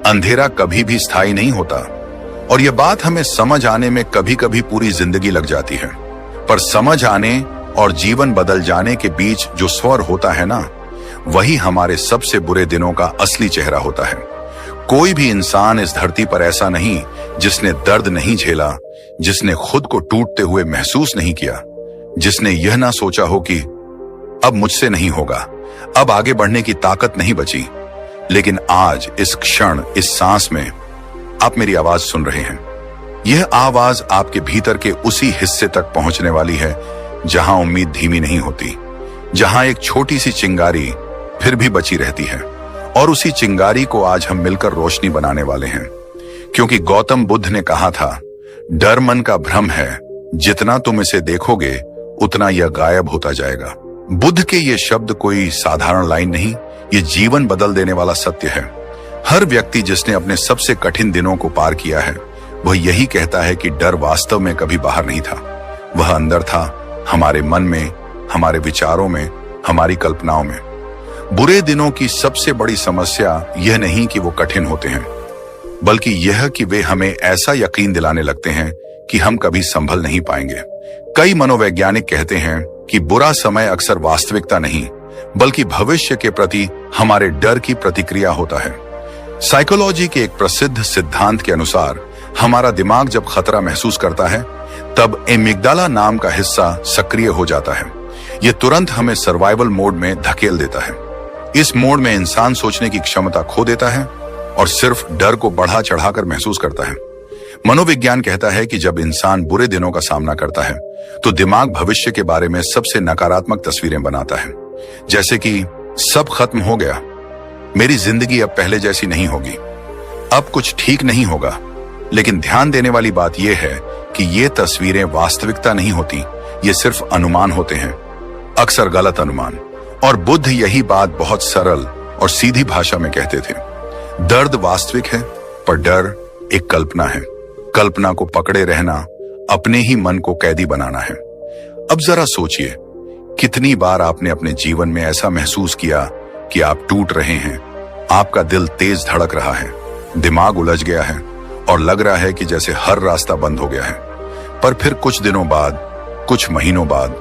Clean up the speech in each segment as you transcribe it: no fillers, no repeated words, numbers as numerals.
अंधेरा कभी भी स्थायी नहीं होता और यह बात हमें समझ आने में कभी कभी पूरी जिंदगी लग जाती है। पर समझ आने और जीवन बदल जाने के बीच जो स्वर होता है ना, वही हमारे सबसे बुरे दिनों का असली चेहरा होता है। कोई भी इंसान इस धरती पर ऐसा नहीं जिसने दर्द नहीं झेला, जिसने खुद को टूटते हुए महसूस नहीं किया, जिसने यह ना सोचा हो कि अब मुझसे नहीं होगा, अब आगे बढ़ने की ताकत नहीं बची। लेकिन आज इस क्षण, इस सांस में आप मेरी आवाज सुन रहे हैं। यह आवाज आपके भीतर के उसी हिस्से तक पहुंचने वाली है जहां उम्मीद धीमी नहीं होती, जहां एक छोटी सी चिंगारी फिर भी बची रहती है। और उसी चिंगारी को आज हम मिलकर रोशनी बनाने वाले हैं। क्योंकि गौतम बुद्ध ने कहा था, डर मन का भ्रम है, जितना तुम इसे देखोगे उतना यह गायब होता जाएगा। बुद्ध के ये शब्द कोई साधारण लाइन नहीं, ये जीवन बदल देने वाला सत्य है। हर व्यक्ति जिसने अपने सबसे कठिन दिनों को पार किया है, वह यही कहता है कि डर वास्तव में कभी बाहर नहीं था, वह अंदर था, हमारे मन में, हमारे विचारों में, हमारी कल्पनाओं में। बुरे दिनों की सबसे बड़ी समस्या यह नहीं कि वो कठिन होते हैं, बल्कि यह कि वे हमें ऐसा यकीन दिलाने लगते हैं कि हम कभी संभल नहीं पाएंगे। कई मनोवैज्ञानिक कहते हैं कि बुरा समय अक्सर वास्तविकता नहीं, बल्कि भविष्य के प्रति हमारे डर की प्रतिक्रिया होता है। साइकोलॉजी के एक प्रसिद्ध सिद्धांत के अनुसार हमारा दिमाग जब खतरा महसूस करता है, तब एमिग्डाला नाम का हिस्सा सक्रिय हो जाता है। यह तुरंत हमें सर्वाइवल मोड में धकेल देता है। इस मोड में इंसान सोचने की क्षमता खो देता है और सिर्फ डर को बढ़ा चढ़ाकर महसूस करता है। मनोविज्ञान कहता है कि जब इंसान बुरे दिनों का सामना करता है, तो दिमाग भविष्य के बारे में सबसे नकारात्मक तस्वीरें बनाता है। जैसे कि सब खत्म हो गया, मेरी जिंदगी अब पहले जैसी नहीं होगी, अब कुछ ठीक नहीं होगा। लेकिन ध्यान देने वाली बात यह है कि ये तस्वीरें वास्तविकता नहीं होती, ये सिर्फ अनुमान होते हैं, अक्सर गलत अनुमान। और बुद्ध यही बात बहुत सरल और सीधी भाषा में कहते थे। दर्द वास्तविक है, पर डर एक कल्पना है। कल्पना को पकड़े रहना अपने ही मन को कैदी बनाना है। अब जरा सोचिए, कितनी बार आपने अपने जीवन में ऐसा महसूस किया कि आप टूट रहे हैं, आपका दिल तेज धड़क रहा है, दिमाग उलझ गया है और लग रहा है कि जैसे हर रास्ता बंद हो गया है। पर फिर कुछ दिनों बाद, कुछ महीनों बाद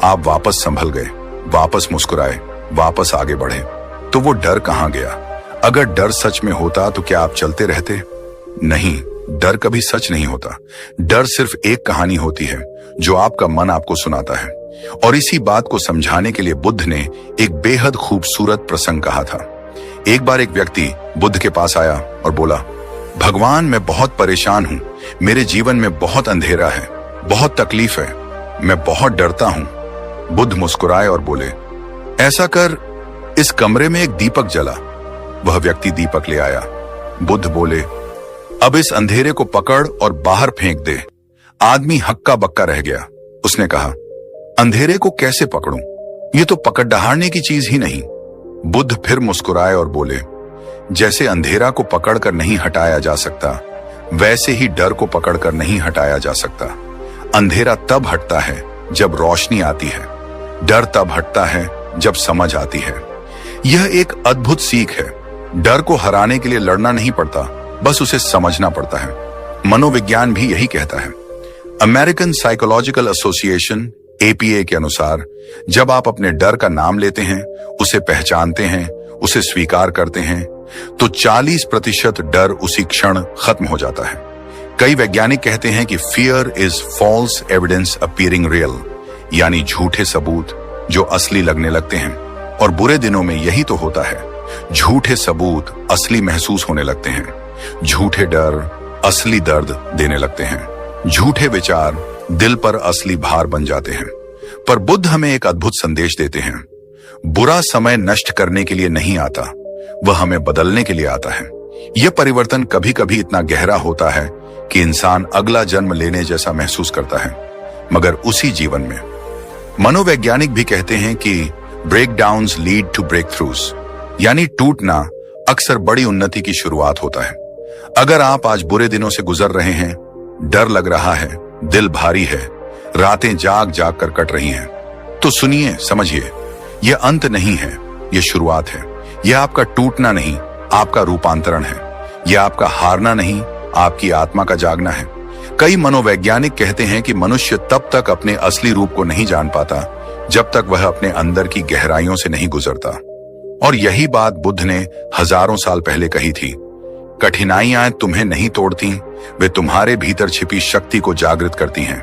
आप वापस संभल गए, वापस मुस्कुराए, वापस आगे बढ़े। तो वो डर कहां गया? अगर डर सच में होता तो क्या आप चलते रहते? नहीं, डर कभी सच नहीं होता। डर सिर्फ एक कहानी होती है जो आपका मन आपको सुनाता है। और इसी बात को समझाने के लिए बुद्ध ने एक बेहद खूबसूरत प्रसंग कहा था। एक बार एक व्यक्ति बुद्ध के पास आया और बोला, भगवान, मैं बहुत परेशान हूं, मेरे जीवन में बहुत अंधेरा है, बहुत तकलीफ है, मैं बहुत डरता हूं। बुद्ध मुस्कुराए और बोले, ऐसा कर, इस कमरे में एक दीपक जला। वह व्यक्ति दीपक ले आया। बुद्ध बोले, अब इस अंधेरे को पकड़ और बाहर फेंक दे। आदमी हक्का बक्का रह गया। उसने कहा, अंधेरे को कैसे पकड़ूं? ये तो पकड़ डहारने की चीज ही नहीं। बुद्ध फिर मुस्कुराए और बोले, जैसे अंधेरा को पकड़कर नहीं हटाया जा सकता, वैसे ही डर को पकड़कर नहीं हटाया जा सकता। अंधेरा तब हटता है जब रोशनी आती है, डर तब हटता है जब समझ आती है। यह एक अद्भुत सीख है। डर को हराने के लिए लड़ना नहीं पड़ता, बस उसे समझना पड़ता है। मनोविज्ञान भी यही कहता है। अमेरिकन साइकोलॉजिकल एसोसिएशन APA के अनुसार, जब आप अपने डर का नाम लेते हैं, उसे पहचानते हैं, उसे स्वीकार करते हैं, तो 40% डर उसी क्षण खत्म हो जाता है। कई वैज्ञानिक कहते हैं कि fear is false evidence appearing real, यानी झूठे सबूत जो असली लगने लगते हैं। और बुरे दिनों में यही तो होता है, झूठे सबूत असली महसूस होने लगते हैं, झूठे डर असली दर्द देने लगते हैं, झूठे विचार दिल पर असली भार बन जाते हैं। पर बुद्ध हमें एक अद्भुत संदेश देते हैं। बुरा समय नष्ट करने के लिए नहीं आता, वह हमें बदलने के लिए आता है। यह परिवर्तन कभी कभी इतना गहरा होता है कि इंसान अगला जन्म लेने जैसा महसूस करता है, मगर उसी जीवन में। मनोवैज्ञानिक भी कहते हैं कि ब्रेकडाउन्स लीड टू ब्रेक थ्रूज, यानी टूटना अक्सर बड़ी उन्नति की शुरुआत होता है। अगर आप आज बुरे दिनों से गुजर रहे हैं, डर लग रहा है, दिल भारी है, रातें जाग जाग कर कट रही हैं, तो सुनिए, समझिए, यह अंत नहीं है, यह शुरुआत है। यह आपका टूटना नहीं, आपका रूपांतरण है। यह आपका हारना नहीं, आपकी आत्मा का जागना है। कई मनोवैज्ञानिक कहते हैं कि मनुष्य तब तक अपने असली रूप को नहीं जान पाता जब तक वह अपने अंदर की गहराइयों से नहीं गुजरता। और यही बात बुद्ध ने हजारों साल पहले कही थी। कठिनाइयां तुम्हें नहीं तोड़ती, वे तुम्हारे भीतर छिपी शक्ति को जागृत करती हैं।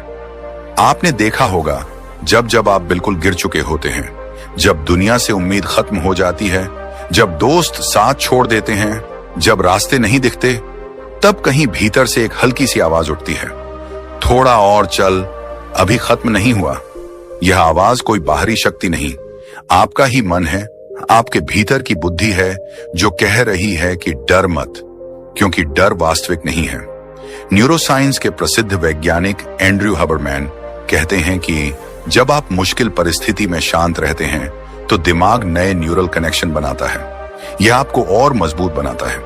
आपने देखा होगा जब जब आप बिल्कुल गिर चुके होते हैं, जब दुनिया से उम्मीद खत्म हो जाती है, जब दोस्त साथ छोड़ देते हैं, जब रास्ते नहीं दिखते, तब कहीं भीतर से एक हल्की सी आवाज उठती है, थोड़ा और चल, अभी खत्म नहीं हुआ। यह आवाज कोई बाहरी शक्ति नहीं, आपका ही मन है, आपके भीतर की बुद्धि है जो कह रही है कि डर मत, क्योंकि डर वास्तविक नहीं है। न्यूरोसाइंस के प्रसिद्ध वैज्ञानिक एंड्रयू हबरमैन कहते हैं कि जब आप मुश्किल परिस्थिति में शांत रहते हैं तो दिमाग नए न्यूरल कनेक्शन बनाता है। यह आपको और मजबूत बनाता है।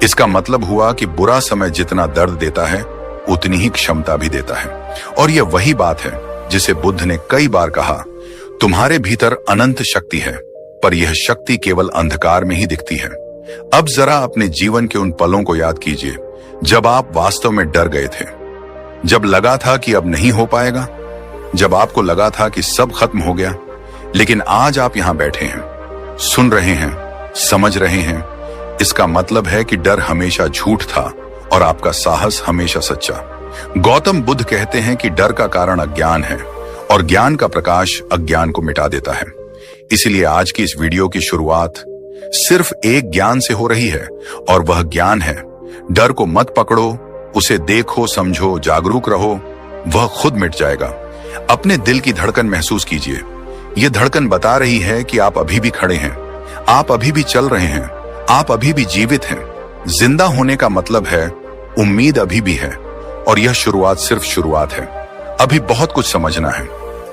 इसका मतलब हुआ कि बुरा समय जितना दर्द देता है उतनी ही क्षमता भी देता है। और यह वही बात है जिसे बुद्ध ने कई बार कहा, तुम्हारे भीतर अनंत शक्ति है, पर यह शक्ति केवल अंधकार में ही दिखती है। अब जरा अपने जीवन के उन पलों को याद कीजिए जब आप वास्तव में डर गए थे, जब लगा था कि अब नहीं हो पाएगा, जब आपको लगा था कि सब खत्म हो गया। लेकिन आज आप यहां बैठे हैं, सुन रहे हैं, समझ रहे हैं। इसका मतलब है कि डर हमेशा झूठ था और आपका साहस हमेशा सच्चा। गौतम बुद्ध कहते हैं कि डर का कारण अज्ञान है और ज्ञान का प्रकाश अज्ञान को मिटा देता है। इसलिए आज की इस वीडियो की शुरुआत सिर्फ एक ज्ञान से हो रही है, और वह ज्ञान है, डर को मत पकड़ो, उसे देखो, समझो, जागरूक रहो, वह खुद मिट जाएगा। अपने दिल की धड़कन महसूस कीजिए। यह धड़कन बता रही है कि आप अभी भी खड़े हैं, आप अभी भी चल रहे हैं, आप अभी भी जीवित हैं। जिंदा होने का मतलब है उम्मीद अभी भी है, और यह शुरुआत सिर्फ शुरुआत है। अभी बहुत कुछ समझना है,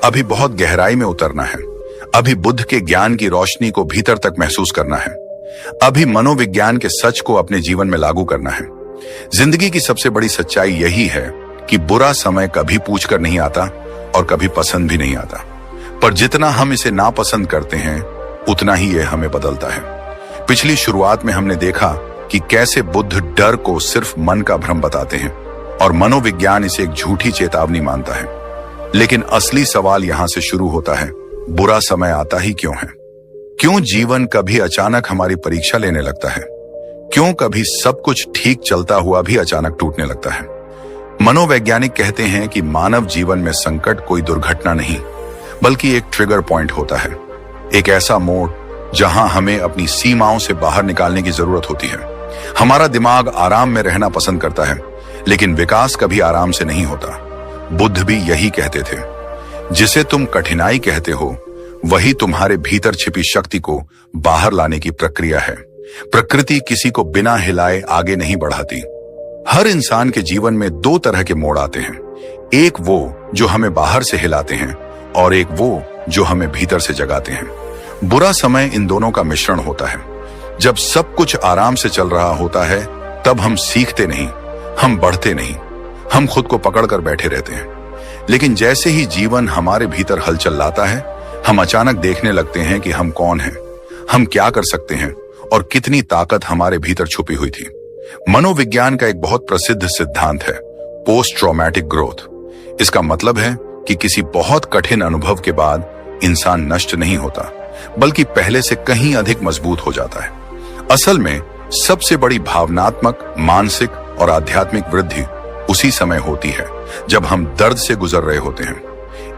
अभी बहुत गहराई में उतरना है, अभी बुद्ध के ज्ञान की रोशनी को भीतर तक महसूस करना है, अभी मनोविज्ञान के सच को अपने जीवन में लागू करना है। जिंदगी की सबसे बड़ी सच्चाई यही है कि बुरा समय कभी पूछ कर नहीं आता और कभी पसंद भी नहीं आता, पर जितना हम इसे नापसंद करते हैं उतना ही यह हमें बदलता है। पिछली शुरुआत में हमने देखा कि कैसे बुद्ध डर को सिर्फ मन का भ्रम बताते हैं और मनोविज्ञान इसे एक झूठी चेतावनी मानता है। लेकिन असली सवाल यहां से शुरू होता है, बुरा समय आता ही क्यों है? क्यों जीवन कभी अचानक हमारी परीक्षा लेने लगता है? क्यों कभी सब कुछ ठीक चलता हुआ भी अचानक टूटने लगता है? मनोवैज्ञानिक कहते हैं कि मानव जीवन में संकट कोई दुर्घटना नहीं, बल्कि एक ट्रिगर पॉइंट होता है, एक ऐसा मोड़ जहां हमें अपनी सीमाओं से बाहर निकालने की जरूरत होती है। हमारा दिमाग आराम में रहना पसंद करता है, लेकिन विकास कभी आराम से नहीं होता। बुद्ध भी यही कहते थे, जिसे तुम कठिनाई कहते हो वही तुम्हारे भीतर छिपी शक्ति को बाहर लाने की प्रक्रिया है। प्रकृति किसी को बिना हिलाए आगे नहीं बढ़ाती। हर इंसान के जीवन में दो तरह के मोड़ आते हैं, एक वो जो हमें बाहर से हिलाते हैं और एक वो जो हमें भीतर से जगाते हैं। बुरा समय इन दोनों का मिश्रण होता है। जब सब कुछ आराम से चल रहा होता है तब हम सीखते नहीं, हम बढ़ते नहीं, हम खुद को पकड़कर बैठे रहते हैं। लेकिन जैसे ही जीवन हमारे भीतर हलचल लाता है, हम अचानक देखने लगते हैं कि हम कौन हैं, हम क्या कर सकते हैं और कितनी ताकत हमारे भीतर छुपी हुई थी। मनोविज्ञान का एक बहुत प्रसिद्ध सिद्धांत है, पोस्ट ट्रॉमेटिक ग्रोथ। इसका मतलब है कि किसी बहुत कठिन अनुभव के बाद इंसान नष्ट नहीं होता, बल्कि पहले से कहीं अधिक मजबूत हो जाता है। असल में सबसे बड़ी भावनात्मक, मानसिक और आध्यात्मिक वृद्धि उसी समय होती है जब हम दर्द से गुजर रहे होते हैं।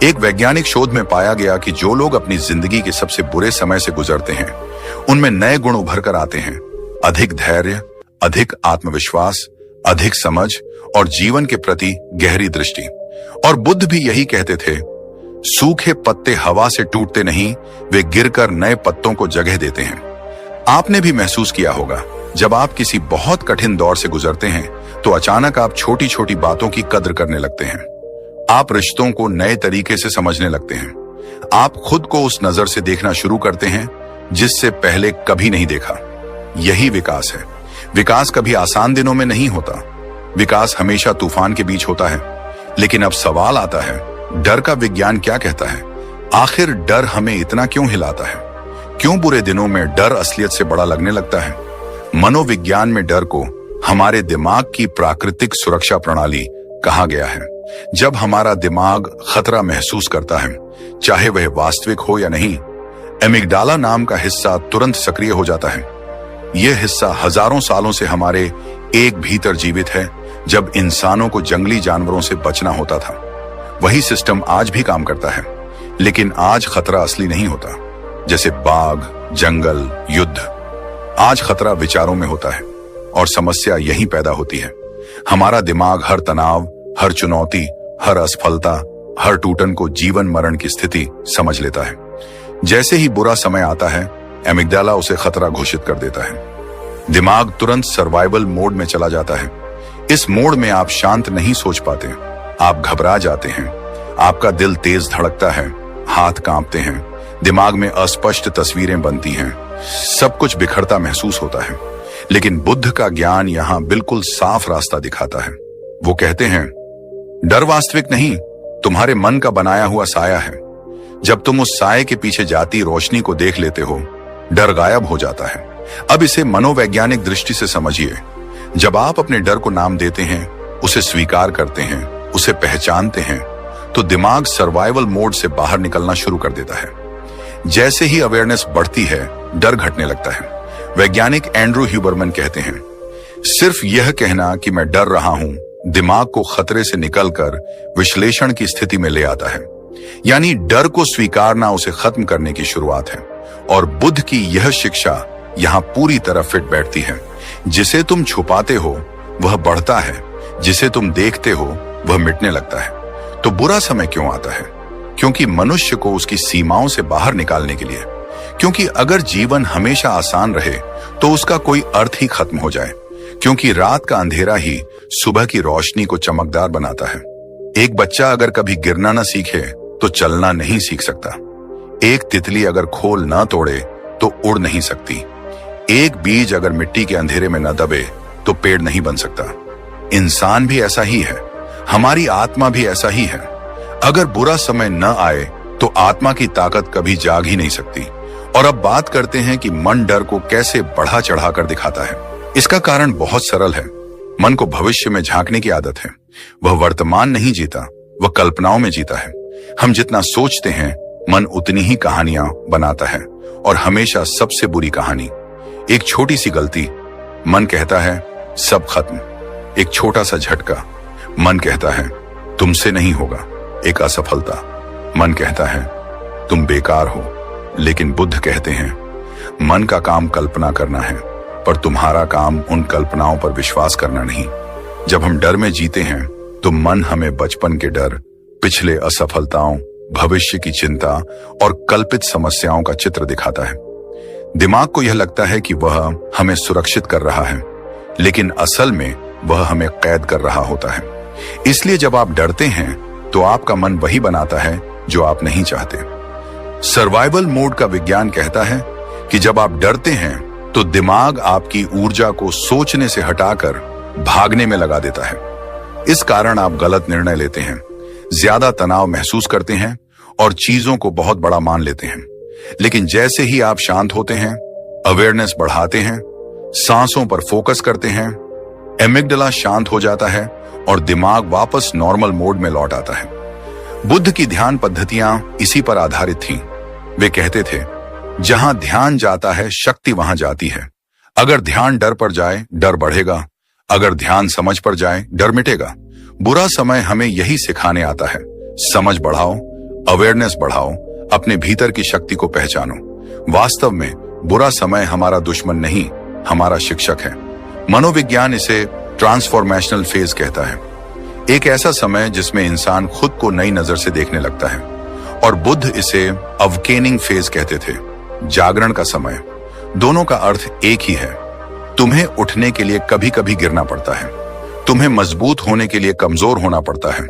एक वैज्ञानिक शोध में पाया गया कि जो लोग अपनी जिंदगी के सबसे बुरे समय से गुजरते हैं, उनमें नए गुण उभर कर आते हैं, अधिक धैर्य, अधिक आत्मविश्वास, अधिक समझ और जीवन के प्रति गहरी दृष्टि। और बुद्ध भी यही कहते थे, सूखे पत्ते हवा से टूटते नहीं, वे गिरकर नए पत्तों को जगह देते हैं। आपने भी महसूस किया होगा, जब आप किसी बहुत कठिन दौर से गुजरते हैं तो अचानक आप छोटी छोटी बातों की कद्र करने लगते हैं। आप रिश्तों को नए तरीके से समझने लगते हैं। आप खुद को उस नजर से देखना शुरू करते हैं जिससे पहले कभी नहीं देखा। यही विकास है। विकास कभी आसान दिनों में नहीं होता, विकास हमेशा तूफान के बीच होता है। लेकिन अब सवाल आता है, डर का विज्ञान क्या कहता है? आखिर डर हमें इतना क्यों हिलाता है? क्यों बुरे दिनों में डर असलियत से बड़ा लगने लगता है? मनोविज्ञान में डर को हमारे दिमाग की प्राकृतिक सुरक्षा प्रणाली कहा गया है। जब हमारा दिमाग खतरा महसूस करता है, चाहे वह वास्तविक हो या नहीं, एमिगडाला नाम का हिस्सा तुरंत सक्रिय हो जाता है। यह हिस्सा हजारों सालों से हमारे एक भीतर जीवित है। जब इंसानों को जंगली जानवरों से बचना होता था, वही सिस्टम आज भी काम करता है, लेकिन आज खतरा असली नहीं होता, जैसे बाघ, जंगल, युद्ध। आज खतरा विचारों में होता है और समस्या यहीं पैदा होती है। हमारा दिमाग हर तनाव, हर चुनौती, हर असफलता, हर टूटन को जीवन मरण की स्थिति समझ लेता है। जैसे ही बुरा समय आता है, एमिगडाला उसे खतरा घोषित कर देता है। दिमाग तुरंत सर्वाइवल मोड में चला जाता है। इस मोड में आप शांत नहीं सोच पाते, आप घबरा जाते हैं, आपका दिल तेज धड़कता है, हाथ कांपते हैं, दिमाग में अस्पष्ट तस्वीरें बनती हैं, सब कुछ बिखरता महसूस होता है। लेकिन बुद्ध का ज्ञान यहां बिल्कुल साफ रास्ता दिखाता है। वो कहते हैं, डर वास्तविक नहीं, तुम्हारे मन का बनाया हुआ साया है। जब तुम उस साये के पीछे जाती रोशनी को देख लेते हो, डर गायब हो जाता है। अब इसे मनोवैज्ञानिक दृष्टि से समझिए। जब आप अपने डर को नाम देते हैं, उसे स्वीकार करते हैं, उसे पहचानते हैं, तो दिमाग सर्वाइवल मोड से बाहर निकलना शुरू कर देता है। जैसे ही अवेयरनेस बढ़ती है, डर घटने लगता है। वैज्ञानिक एंड्रू ह्यूबरमैन कहते हैं, सिर्फ यह कहना कि मैं डर रहा हूं, दिमाग को खतरे से निकलकर विश्लेषण की स्थिति में ले आता है। यानी डर को स्वीकारना उसे खत्म करने की शुरुआत है। और बुद्ध की यह शिक्षा यहां पूरी तरह फिट बैठती है। जिसे तुम छुपाते हो वह बढ़ता है, जिसे तुम देखते हो वह मिटने लगता है। तो बुरा समय क्यों आता है? क्योंकि मनुष्य को उसकी सीमाओं से बाहर निकालने के लिए। क्योंकि अगर जीवन हमेशा आसान रहे तो उसका कोई अर्थ ही खत्म हो जाए। क्योंकि रात का अंधेरा ही सुबह की रोशनी को चमकदार बनाता है। एक बच्चा अगर कभी गिरना न सीखे तो चलना नहीं सीख सकता। एक तितली अगर खोल न तोड़े तो उड़ नहीं सकती। एक बीज अगर मिट्टी के अंधेरे में न दबे तो पेड़ नहीं बन सकता। इंसान भी ऐसा ही है, हमारी आत्मा भी ऐसा ही है। अगर बुरा समय न आए तो आत्मा की ताकत कभी जाग ही नहीं सकती। और अब बात करते हैं कि मन डर को कैसे बढ़ा चढ़ा कर दिखाता है। इसका कारण बहुत सरल है। मन को भविष्य में झांकने की आदत है। वह वर्तमान नहीं जीता, वह कल्पनाओं में जीता है। हम जितना सोचते हैं, मन उतनी ही कहानियां बनाता है, और हमेशा सबसे बुरी कहानी। एक छोटी सी गलती, मन कहता है सब खत्म। एक छोटा सा झटका, मन कहता है तुमसे नहीं होगा। एक असफलता, मन कहता है तुम बेकार हो। लेकिन बुद्ध कहते हैं, मन का काम कल्पना करना है, पर तुम्हारा काम उन कल्पनाओं पर विश्वास करना नहीं। जब हम डर में जीते हैं तो मन हमें बचपन के डर, पिछले असफलताओं, भविष्य की चिंता और कल्पित समस्याओं का चित्र दिखाता है। दिमाग को यह लगता है कि वह हमें सुरक्षित कर रहा है, लेकिन असल में वह हमें कैद कर रहा होता है। इसलिए जब आप डरते हैं तो आपका मन वही बनाता है जो आप नहीं चाहते। सर्वाइवल मोड का विज्ञान कहता है कि जब आप डरते हैं तो दिमाग आपकी ऊर्जा को सोचने से हटाकर भागने में लगा देता है। इस कारण आप गलत निर्णय लेते हैं, ज्यादा तनाव महसूस करते हैं और चीजों को बहुत बड़ा मान लेते हैं। लेकिन जैसे ही आप शांत होते हैं, अवेयरनेस बढ़ाते हैं, सांसों पर फोकस करते हैं, एमिगडाला शांत हो जाता है और दिमाग वापस नॉर्मल मोड में लौट आता है। बुद्ध की ध्यान पद्धतियां इसी पर आधारित थीं। वे कहते थे, जहां ध्यान जाता है शक्ति वहां जाती है। अगर ध्यान डर पर जाए, डर बढ़ेगा। अगर ध्यान समझ पर जाए, डर मिटेगा। बुरा समय हमें यही सिखाने आता है, समझ बढ़ाओ, अवेयरनेस बढ़ाओ, अपने भीतर की शक्ति को पहचानो। वास्तव में बुरा समय हमारा दुश्मन नहीं, हमारा शिक्षक है। मनोविज्ञान इसे ट्रांसफॉर्मेशनल फेज कहता है, एक ऐसा समय जिसमें इंसान खुद को नई नजर से देखने लगता है। और बुद्ध इसे अवकेनिंग फेज कहते थे, जागरण का समय। दोनों का अर्थ एक ही है। तुम्हें उठने के लिए कभी कभी गिरना पड़ता है, तुम्हें मजबूत होने के लिए कमजोर होना पड़ता है,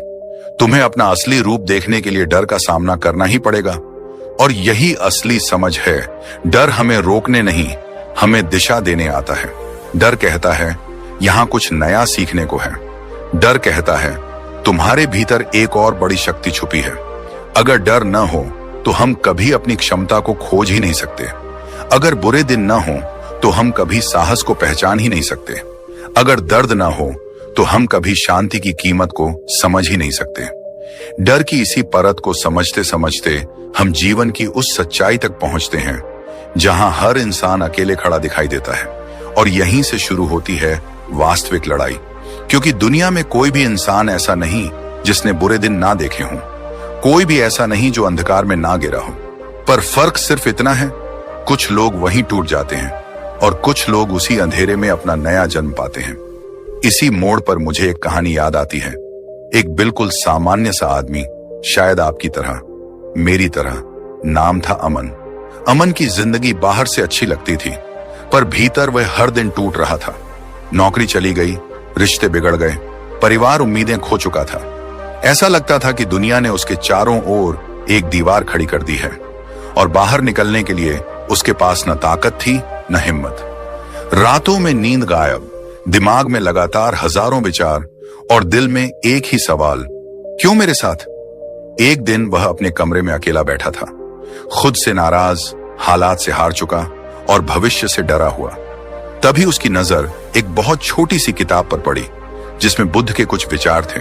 तुम्हें अपना असली रूप देखने के लिए डर का सामना करना ही पड़ेगा। और यही असली समझ है। डर हमें रोकने नहीं, हमें दिशा देने आता है। डर कहता है यहां कुछ नया सीखने को है। डर कहता है तुम्हारे भीतर एक और बड़ी शक्ति छुपी है। अगर डर न हो तो हम कभी अपनी क्षमता को खोज ही नहीं सकते। अगर बुरे दिन न हो तो हम कभी साहस को पहचान ही नहीं सकते। अगर दर्द ना हो तो हम कभी शांति की कीमत को समझ ही नहीं सकते। डर की इसी परत को समझते समझते हम जीवन की उस सच्चाई तक पहुंचते हैं जहां हर इंसान अकेले खड़ा दिखाई देता है, और यहीं से शुरू होती है वास्तविक लड़ाई। क्योंकि दुनिया में कोई भी इंसान ऐसा नहीं जिसने बुरे दिन ना देखे हों, कोई भी ऐसा नहीं जो अंधकार में ना गिरा हो। पर फर्क सिर्फ इतना है, कुछ लोग वहीं टूट जाते हैं और कुछ लोग उसी अंधेरे में अपना नया जन्म पाते हैं। इसी मोड़ पर मुझे एक कहानी याद आती है। एक बिल्कुल सामान्य सा आदमी, शायद आपकी तरह, मेरी तरह, नाम था अमन। अमन की जिंदगी बाहर से अच्छी लगती थी, पर भीतर वह हर दिन टूट रहा था। नौकरी चली गई, रिश्ते बिगड़ गए, परिवार उम्मीदें खो चुका था। ऐसा लगता था कि दुनिया ने उसके चारों ओर एक दीवार खड़ी कर दी है और बाहर निकलने के लिए उसके पास न ताकत थी न हिम्मत। रातों में नींद गायब, दिमाग में लगातार हजारों विचार और दिल में एक ही सवाल, क्यों मेरे साथ? एक दिन वह अपने कमरे में अकेला बैठा था, खुद से नाराज, हालात से हार चुका और भविष्य से डरा हुआ। तभी उसकी नजर एक बहुत छोटी सी किताब पर पड़ी जिसमें बुद्ध के कुछ विचार थे।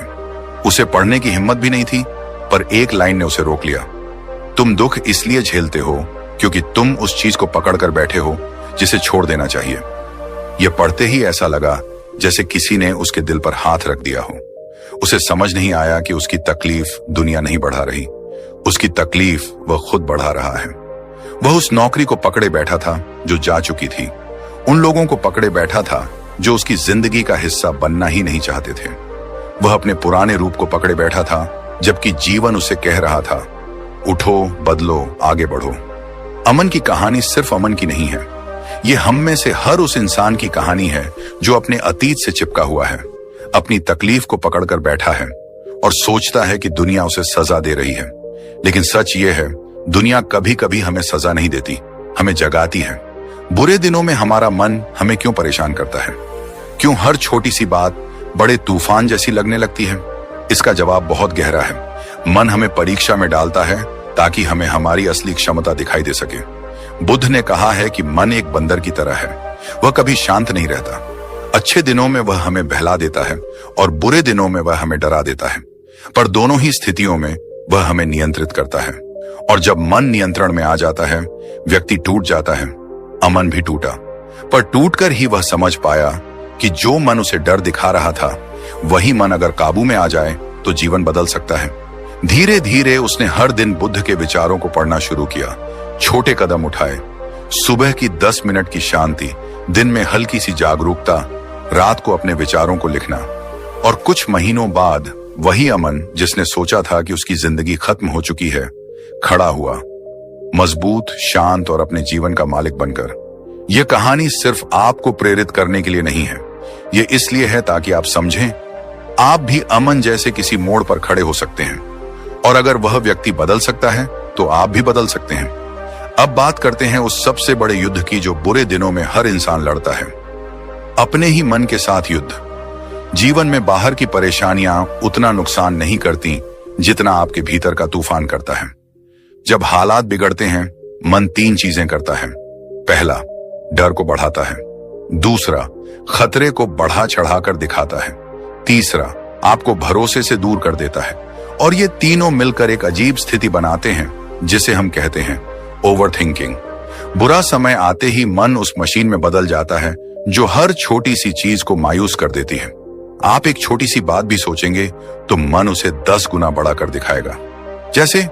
उसे पढ़ने की हिम्मत भी नहीं थी, पर एक लाइन ने उसे रोक लिया। तुम दुख इसलिए झेलते हो क्योंकि तुम उस चीज को पकड़ कर बैठे हो जिसे छोड़ देना चाहिए। यह पढ़ते ही ऐसा लगा जैसे किसी ने उसके दिल पर हाथ रख दिया हो। उसे समझ नहीं आया कि उसकी तकलीफ दुनिया नहीं बढ़ा रही, उसकी तकलीफ वह खुद बढ़ा रहा है। वह उस नौकरी को पकड़े बैठा था जो जा चुकी थी, उन लोगों को पकड़े बैठा था जो उसकी जिंदगी का हिस्सा बनना ही नहीं चाहते थे। वह अपने पुराने रूप को पकड़े बैठा था जबकि जीवन उसे कह रहा था, उठो, बदलो, आगे बढ़ो। अमन की कहानी सिर्फ अमन की नहीं है, ये हम में से हर उस इंसान की कहानी है जो अपने अतीत से चिपका हुआ है, अपनी तकलीफ को पकड़कर बैठा है और सोचता है कि दुनिया उसे सजा दे रही है। लेकिन सच ये है, दुनिया कभी कभी हमें सजा नहीं देती, हमें जगाती है। बुरे दिनों में हमारा मन हमें क्यों परेशान करता है? क्यों हर छोटी सी बात बड़े तूफान जैसी लगने लगती है? इसका जवाब बहुत गहरा है। मन हमें परीक्षा में डालता है ताकि हमें हमारी असली क्षमता दिखाई दे सके। बुद्ध ने कहा है कि मन एक बंदर की तरह है, वह कभी शांत नहीं रहता। अच्छे दिनों में वह हमें बहला देता है और बुरे दिनों में वह हमें डरा देता है, पर दोनों ही स्थितियों में वह हमें नियंत्रित करता है। और जब मन नियंत्रण में आ जाता है, व्यक्ति टूट जाता है। अमन भी टूटा, पर टूटकर ही वह समझ पाया कि जो मन उसे डर दिखा रहा था, वही मन अगर काबू में आ जाए तो जीवन बदल सकता है। धीरे धीरे उसने हर दिन बुद्ध के विचारों को पढ़ना शुरू किया, छोटे कदम उठाए। सुबह की 10 मिनट की शांति, दिन में हल्की सी जागरूकता, रात को अपने विचारों को लिखना। और कुछ महीनों बाद वही अमन जिसने सोचा था कि उसकी जिंदगी खत्म हो चुकी है, खड़ा हुआ, मजबूत, शांत और अपने जीवन का मालिक बनकर। यह कहानी सिर्फ आपको प्रेरित करने के लिए नहीं है, यह इसलिए है ताकि आप समझें आप भी अमन जैसे किसी मोड़ पर खड़े हो सकते हैं। और अगर वह व्यक्ति बदल सकता है तो आप भी बदल सकते हैं। अब बात करते हैं उस सबसे बड़े युद्ध की जो बुरे दिनों में हर इंसान लड़ता है, अपने ही मन के साथ युद्ध। जीवन में बाहर की परेशानियां उतना नुकसान नहीं करती जितना आपके भीतर का तूफान करता है। जब हालात बिगड़ते हैं, मन 3 चीजें करता है। पहला, डर को बढ़ाता है। दूसरा, खतरे को बढ़ा चढ़ाकर दिखाता है। तीसरा, आपको भरोसे से दूर कर देता है। और ये तीनों मिलकर एक अजीब स्थिति बनाते हैं जिसे हम कहते हैं ओवर थिंकिंग। बुरा समय आते ही मन उस मशीन में बदल जाता है जो हर छोटी सी चीज को मायूस कर देती है। आप एक छोटी सी बात भी सोचेंगे तो मन उसे 10 गुना बड़ा कर दिखाएगा। जैसे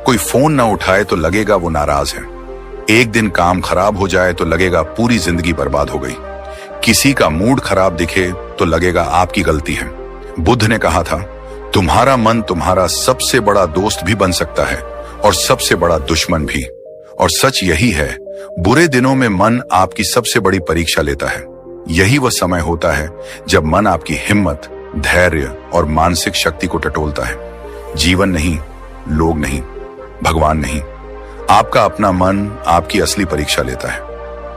कोई फोन ना उठाए तो लगेगा वो नाराज है, एक दिन काम खराब हो जाए तो लगेगा पूरी जिंदगी बर्बाद हो गई, किसी का मूड खराब दिखे तो लगेगा आपकी गलती है। बुद्ध ने कहा था, तुम्हारा मन तुम्हारा सबसे बड़ा दोस्त भी बन सकता है और सबसे बड़ा दुश्मन भी। और सच यही है, बुरे दिनों में मन आपकी सबसे बड़ी परीक्षा लेता है। यही वह समय होता है जब मन आपकी हिम्मत, धैर्य और मानसिक शक्ति को टटोलता है। जीवन नहीं, लोग नहीं, भगवान नहीं, आपका अपना मन आपकी असली परीक्षा लेता है।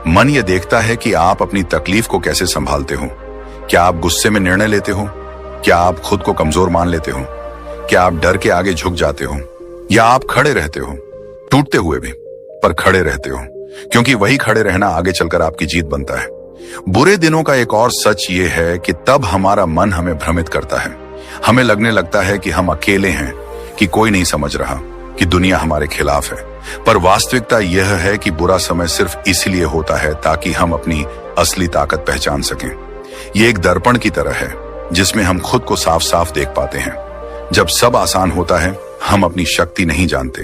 मन यह देखता है कि आप अपनी तकलीफ को कैसे संभालते हो। क्या आप गुस्से में निर्णय लेते हो? क्या आप खुद को कमजोर मान लेते हो? क्या आप डर के आगे झुक जाते हो? या आप खड़े रहते हो, टूटते हुए भी, पर खड़े रहते हो, क्योंकि वही खड़े रहना आगे चलकर आपकी जीत बनता है। बुरे दिनों का एक और सच ये है कि तब हमारा मन हमें भ्रमित करता है। हमें लगने लगता है कि हम अकेले हैं, कि कोई नहीं समझ रहा, कि दुनिया हमारे खिलाफ है। पर वास्तविकता यह है कि बुरा समय सिर्फ इसलिए होता है ताकि हम अपनी असली ताकत पहचान सकें। ये एक दर्पण की तरह है जिसमें हम खुद को साफ साफ देख पाते हैं। जब सब आसान होता है हम अपनी शक्ति नहीं जानते,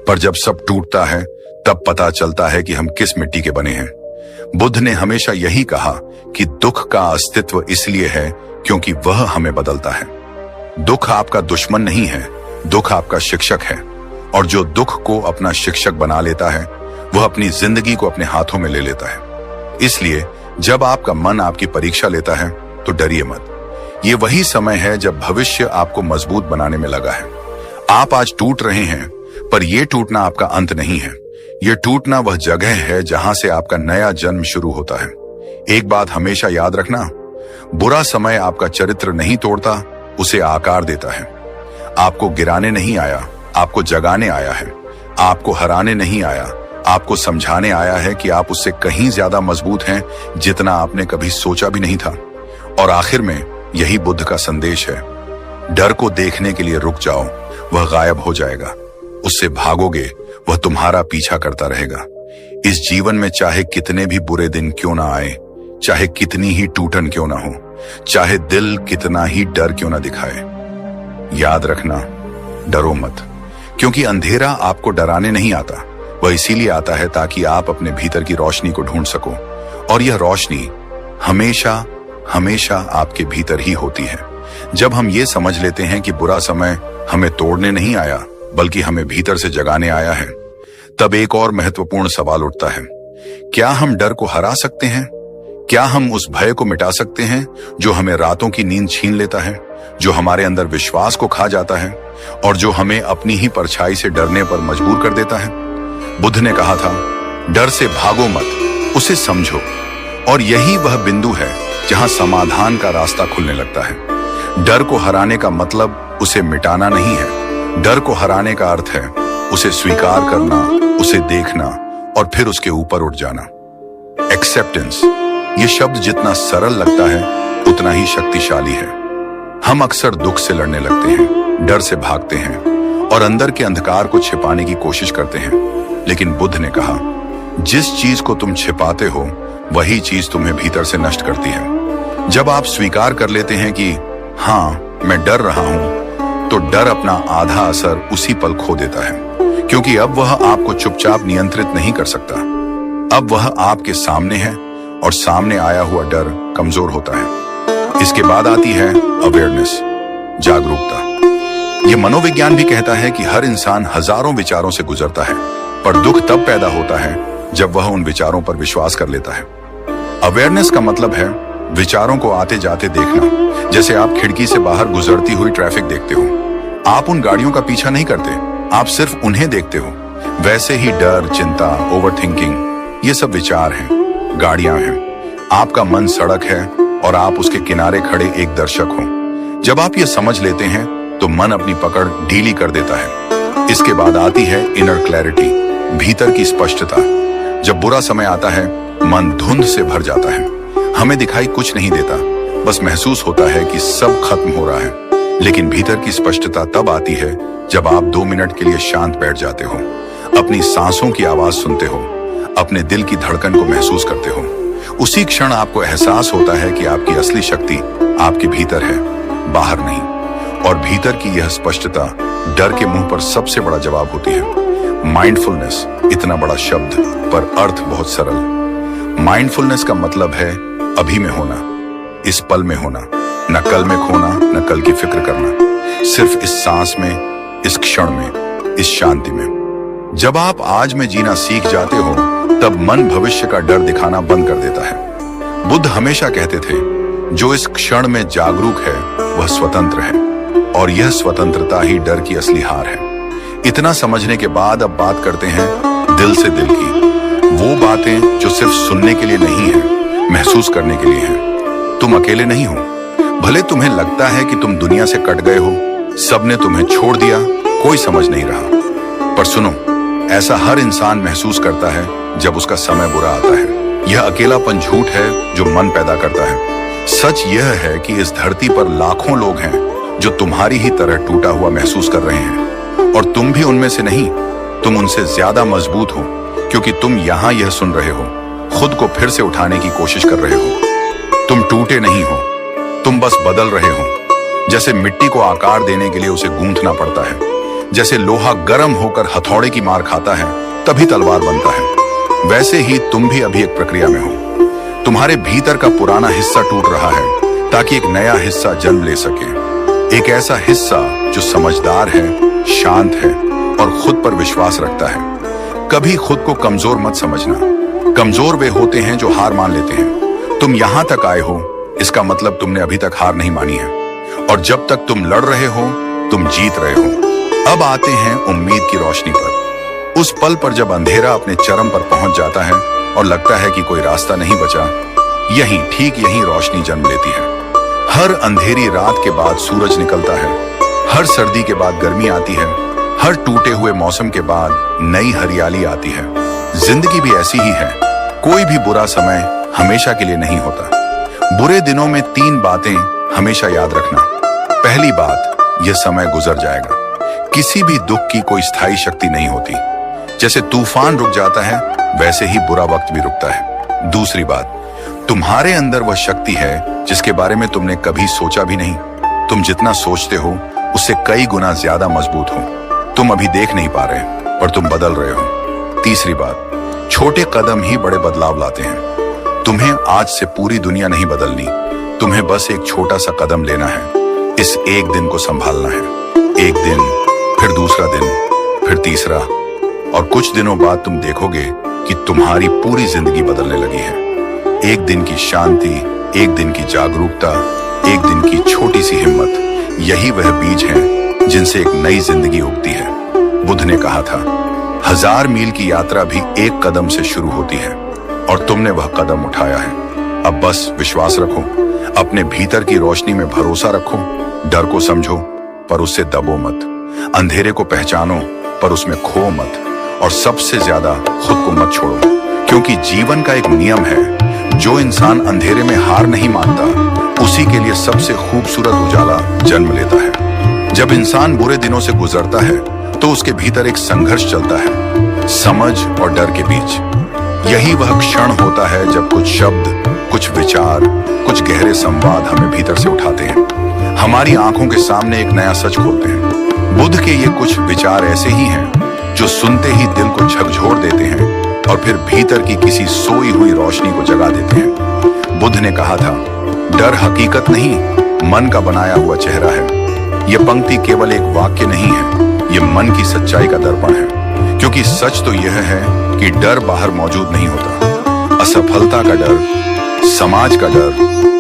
पर जब सब टूटता है तब पता चलता है कि हम किस मिट्टी के बने हैं। बुद्ध ने हमेशा यही कहा कि दुख का अस्तित्व इसलिए है क्योंकि वह हमें बदलता है। दुख आपका दुश्मन नहीं है, दुख आपका शिक्षक है, और जो दुख को अपना शिक्षक बना लेता है वह अपनी जिंदगी को अपने हाथों में ले लेता है। इसलिए जब आपका मन आपकी परीक्षा लेता है तो डरिए मत। ये वही समय है जब भविष्य आपको मजबूत बनाने में लगा है। आप आज टूट रहे हैं, पर यह टूटना आपका अंत नहीं है। यह टूटना वह जगह है जहां से आपका नया जन्म शुरू होता है। एक बात हमेशा याद रखना, बुरा समय आपका चरित्र नहीं तोड़ता, उसे आकार देता है। आपको गिराने नहीं आया, आपको जगाने आया है। आपको हराने नहीं आया, आपको समझाने आया है कि आप उससे कहीं ज्यादा मजबूत हैं जितना आपने कभी सोचा भी नहीं था। और आखिर में यही बुद्ध का संदेश है, डर को देखने के लिए रुक जाओ, वह गायब हो जाएगा। उससे भागोगे, वह तुम्हारा पीछा करता रहेगा। इस जीवन में चाहे कितने भी बुरे दिन क्यों ना आए, चाहे कितनी ही टूटन क्यों ना हो, चाहे दिल कितना ही डर क्यों ना दिखाए, याद रखना, डरो मत। क्योंकि अंधेरा आपको डराने नहीं आता, वह इसीलिए आता है ताकि आप अपने भीतर की रोशनी को ढूंढ सको। और यह रोशनी हमेशा हमेशा आपके भीतर ही होती है। जब हम ये समझ लेते हैं कि बुरा समय हमें तोड़ने नहीं आया बल्कि हमें भीतर से जगाने आया है, तब एक और महत्वपूर्ण सवाल उठता है, क्या हम डर को हरा सकते हैं? क्या हम उस भय को मिटा सकते हैं जो हमें रातों की नींद छीन लेता है, जो हमारे अंदर विश्वास को खा जाता है और जो हमें अपनी ही परछाई से डरने पर मजबूर कर देता है? बुद्ध ने कहा था, डर से भागो मत, उसे समझो। और यही वह बिंदु है जहां समाधान का रास्ता खुलने लगता है। डर को हराने का मतलब उसे मिटाना नहीं है। डर को हराने का अर्थ है उसे स्वीकार करना, उसे देखना और फिर उसके ऊपर उठ जाना। एक्सेप्टेंस, ये शब्द जितना सरल लगता है उतना ही शक्तिशाली है। हम अक्सर दुख से लड़ने लगते हैं, डर से भागते हैं और अंदर के अंधकार को छिपाने की कोशिश करते हैं। लेकिन बुद्ध ने कहा, जिस चीज को तुम छिपाते हो वही चीज तुम्हें भीतर से नष्ट करती है। जब आप स्वीकार कर लेते हैं कि हाँ मैं डर रहा हूं, तो डर अपना आधा असर उसी पल खो देता है, क्योंकि अब वह आपको चुपचाप नियंत्रित नहीं कर सकता। अब वह आपके सामने है और सामने आया हुआ डर कमजोर होता है। इसके बाद आती है अवेयरनेस, जागरूकता। यह मनोविज्ञान भी कहता है कि हर इंसान हजारों विचारों से गुजरता है, पर दुख तब पैदा होता है जब वह उन विचारों पर विश्वास कर लेता है। अवेयरनेस का मतलब है विचारों को आते जाते देखना। जैसे आप खिड़की से बाहर गुजरती हुई ट्रैफिक देखते हो, आप उन गाड़ियों का पीछा नहीं करते, आप सिर्फ उन्हें देखते हो। वैसे ही डर, चिंता, ओवरथिंकिंग, ये सब विचार हैं, गाड़ियां हैं। आपका मन सड़क है और आप उसके किनारे खड़े एक दर्शक हो। जब आप ये समझ लेते हैं तो मन अपनी पकड़ ढीली कर देता है। इसके बाद आती है इनर क्लैरिटी, भीतर की स्पष्टता। जब बुरा समय आता है मन धुंध से भर जाता है, हमें दिखाई कुछ नहीं देता, बस महसूस होता है कि सब खत्म हो रहा है। लेकिन भीतर की स्पष्टता तब आती है जब आप 2 मिनट के लिए शांत बैठ जाते हो, अपनी सांसों की आवाज सुनते हो, अपने दिल की धड़कन को महसूस करते हो। उसी क्षण आपको एहसास होता है कि आपकी असली शक्ति आपके भीतर है, बाहर नहीं। और भीतर की यह स्पष्टता डर के मुंह पर सबसे बड़ा जवाब होती है। माइंडफुलनेस, इतना बड़ा शब्द पर अर्थ बहुत सरल। माइंडफुलनेस का मतलब है अभी में होना, इस पल में होना, न कल में खोना, न कल की फिक्र करना, सिर्फ इस सांस में, इस क्षण में, इस शांति में। जब आप आज में जीना सीख जाते हो तब मन भविष्य का डर दिखाना बंद कर देता है। बुद्ध हमेशा कहते थे, जो इस क्षण में जागरूक है वह स्वतंत्र है, और यह स्वतंत्रता ही डर की असली हार है। इतना समझने के बाद अब बात करते हैं दिल से दिल की, वो बातें जो सिर्फ सुनने के लिए नहीं है, महसूस करने के लिए है। तुम अकेले नहीं हो। भले तुम्हें लगता है कि तुम दुनिया से कट गए हो, सबने तुम्हें छोड़ दिया, कोई समझ नहीं रहा, पर सुनो, ऐसा हर इंसान महसूस करता है जब उसका समय बुरा आता है। यह अकेलापन झूठ है जो मन पैदा करता है। सच यह है कि इस धरती पर लाखों लोग हैं जो तुम्हारी ही तरह टूटा हुआ महसूस कर रहे हैं, और तुम भी उनमें से नहीं, तुम उनसे ज्यादा मजबूत हो, क्योंकि तुम यहां यह सुन रहे हो, खुद को फिर से उठाने की कोशिश कर रहे हो। तुम टूटे नहीं हो, तुम बस बदल रहे हो। जैसे मिट्टी को आकार देने के लिए उसे गूंथना पड़ता है, जैसे लोहा गर्म होकर हथौड़े की मार खाता है तभी तलवार बनता है, वैसे ही तुम भी अभी एक प्रक्रिया में हो। तुम्हारे भीतर का पुराना हिस्सा टूट रहा है ताकि एक नया हिस्सा जन्म ले सके, एक ऐसा हिस्सा जो समझदार है, शांत है और खुद पर विश्वास रखता है। कभी खुद को कमजोर मत समझना। कमजोर वे होते हैं जो हार मान लेते हैं। तुम यहां तक आए हो, इसका मतलब तुमने अभी तक हार नहीं मानी है, और जब तक तुम लड़ रहे हो तुम जीत रहे हो। अब आते हैं उम्मीद की रोशनी पर। उस पल पर जब अंधेरा अपने चरम पर पहुंच जाता है और लगता है कि कोई रास्ता नहीं बचा, ठीक यहीं रोशनी जन्म लेती है। हर अंधेरी रात के बाद सूरज निकलता है, हर सर्दी के बाद गर्मी आती है, हर टूटे हुए मौसम के बाद नई हरियाली आती है। जिंदगी भी ऐसी ही है, कोई भी बुरा समय हमेशा के लिए नहीं होता। बुरे दिनों में 3 बातें हमेशा याद रखना। पहली बात, यह समय गुजर जाएगा। किसी भी दुख की कोई स्थायी शक्ति नहीं होती। जैसे तूफान रुक जाता है, वैसे ही बुरा वक्त भी रुकता है। दूसरी बात, तुम्हारे अंदर वह शक्ति है जिसके बारे में तुमने कभी सोचा भी नहीं। तुम जितना सोचते हो उससे कई गुना ज्यादा मजबूत हो। तुम अभी देख नहीं पा रहे, पर तुम बदल रहे हो। तीसरी बात, छोटे कदम ही बड़े बदलाव लाते हैं। तुम्हें आज से पूरी दुनिया नहीं बदलनी, तुम्हें बस एक छोटा सा कदम लेना है। इस एक दिन को संभालना है। एक दिन, फिर दूसरा दिन, फिर तीसरा, और कुछ दिनों बाद तुम देखोगे कि तुम्हारी पूरी जिंदगी बदलने लगी है। एक दिन की शांति, एक दिन की जागरूकता, एक दिन की छोटी सी हिम्मत, यही वह बीज हैं जिनसे एक नई जिंदगी उगती है। बुद्ध ने कहा था, 1000 मील की यात्रा भी एक कदम से शुरू होती है, और तुमने वह कदम उठाया है। अब बस विश्वास रखो, अपने भीतर की रोशनी में भरोसा रखो। डर को समझो पर उससे दबो मत। अंधेरे को पहचानो पर उसमें खो मत, और सबसे ज्यादा खुद को मत छोड़ो, क्योंकि जीवन का एक नियम है, जो इंसान अंधेरे में हार नहीं मानता उसी के लिए सबसे खूबसूरत उजाला जन्म लेता है। जब इंसान बुरे दिनों से गुजरता है तो उसके भीतर एक संघर्ष चलता है, समझ और डर के बीच। यही वह क्षण होता है जब कुछ शब्द, कुछ विचार, कुछ गहरे संवाद हमें भीतर से उठाते हैं, हमारी आंखों के सामने एक नया सच खोलते हैं। बुद्ध के ये कुछ विचार ऐसे ही हैं जो सुनते ही दिल को झकझोर देते हैं और फिर भीतर की किसी सोई हुई रोशनी को जगा देते हैं। बुद्ध ने कहा था, डर हकीकत नहीं, मन का बनाया हुआ चेहरा है। यह पंक्ति केवल एक वाक्य नहीं है, यह मन की सच्चाई का दर्पण है। क्योंकि सच तो यह है कि डर बाहर मौजूद नहीं होता। असफलता का डर, समाज का डर,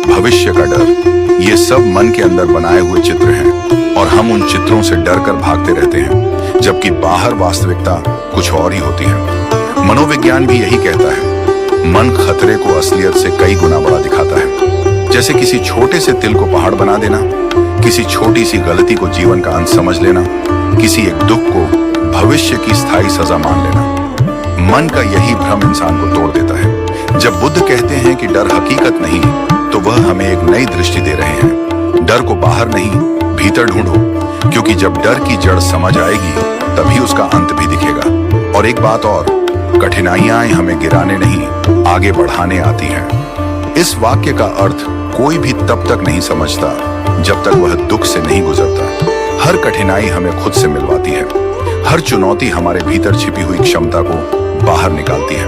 भविष्य का डर, ये सब मन के अंदर बनाए हुए चित्र हैं, और हम उन चित्रों से डर कर भागते रहते हैं, जबकि बाहर वास्तविकता कुछ और ही होती है। मनोविज्ञान भी यही कहता है, मन खतरे को असलियत से कई गुना बड़ा दिखाता है। जैसे किसी छोटे से तिल को पहाड़ बना देना, किसी छोटी सी गलती को जीवन का अंत समझ लेना, किसी एक दुख को भविष्य की स्थायी सजा मान लेना। मन का यही भ्रम इंसान को तोड़ देता है। जब बुद्ध कहते हैं कि डर हकीकत नहीं, तो वह हमें एक नई दृष्टि दे रहे हैं। डर को बाहर नहीं, भीतर ढूंढो, क्योंकि जब डर की जड़ समझ आएगी तभी उसका अंत भी दिखेगा। और एक बात और, कठिनाइयां हमें गिराने नहीं, आगे बढ़ाने आती हैं। इस वाक्य का अर्थ कोई भी तब तक नहीं समझता जब तक वह दुख से नहीं गुजरता। हर कठिनाई हमें खुद से मिलवाती है। हर चुनौती हमारे भीतर छिपी हुई क्षमता को बाहर निकालती है,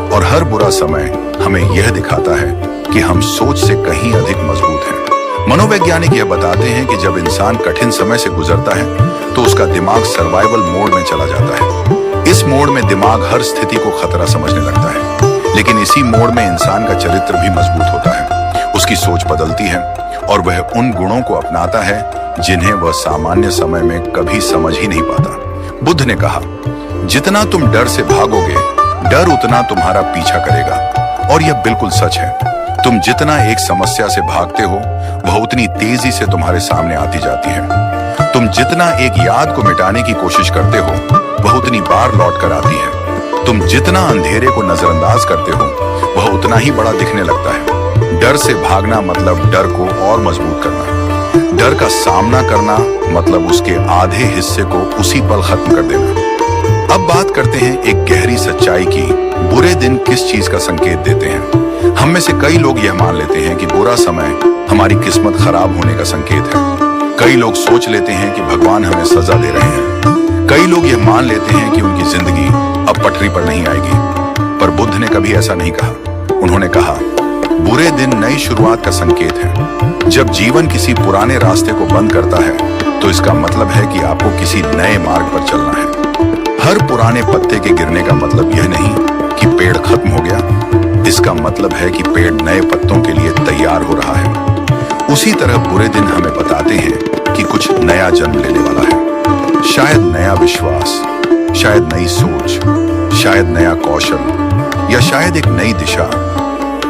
और हर बुरा समय हमें यह दिखाता है कि हम सोच से कहीं अधिक मजबूत हैं। मनोवैज्ञानिक यह बताते हैं कि जब इंसान कठिन समय से गुजरता है तो उसका दिमाग सर्वाइवल मोड में चला जाता है। इस मोड में दिमाग हर स्थिति को खतरा समझने लगता है, लेकिन इसी मोड में इंसान का चरित्र भी मजबूत होता है। उसकी सोच बदलती है और वह उन गुणों को अपनाता है जिन्हें वह सामान्य समय में कभी समझ ही नहीं पाता। बुद्ध ने कहा, जितना तुम डर से भागोगे, डर उतना तुम्हारा पीछा करेगा। और यह बिल्कुल सच है। तुम जितना एक समस्या से भागते हो, वह उतनी तेजी से तुम्हारे सामने आती जाती है। तुम जितना एक याद को मिटाने की कोशिश करते हो, वह उतनी बार लौट कर आती है। तुम जितना अंधेरे को नजरअंदाज करते हो, वह उतना ही बड़ा दिखने लगता है। डर से भागना मतलब डर को और मजबूत करना। डर का सामना करना मतलब उसके आधे हिस्से को उसी पल खत्म कर देना। अब बात करते हैं एक गहरी सच्चाई की। बुरे दिन किस चीज का संकेत देते हैं? हम में से कई लोग यह मान लेते हैं कि बुरा समय हमारी किस्मत खराब होने का संकेत है। कई लोग सोच लेते हैं कि भगवान हमें सजा दे रहे हैं। कई लोग यह मान लेते हैं कि उनकी जिंदगी अब पटरी पर नहीं आएगी। पर बुद्ध ने कभी ऐसा नहीं कहा। उन्होंने कहा, बुरे दिन नई शुरुआत का संकेत है। जब जीवन किसी पुराने रास्ते को बंद करता है तो इसका मतलब है कि आपको किसी नए मार्ग पर चलना है। हर पुराने पत्ते के गिरने का मतलब यह नहीं कि पेड़ खत्म हो गया। इसका मतलब है कि पेड़ नए पत्तों के लिए तैयार हो रहा है। उसी तरह बुरे दिन हमें बताते हैं कि कुछ नया जन्म लेने वाला है। शायद नया विश्वास, शायद नई सोच, शायद नया कौशल, या शायद एक नई दिशा।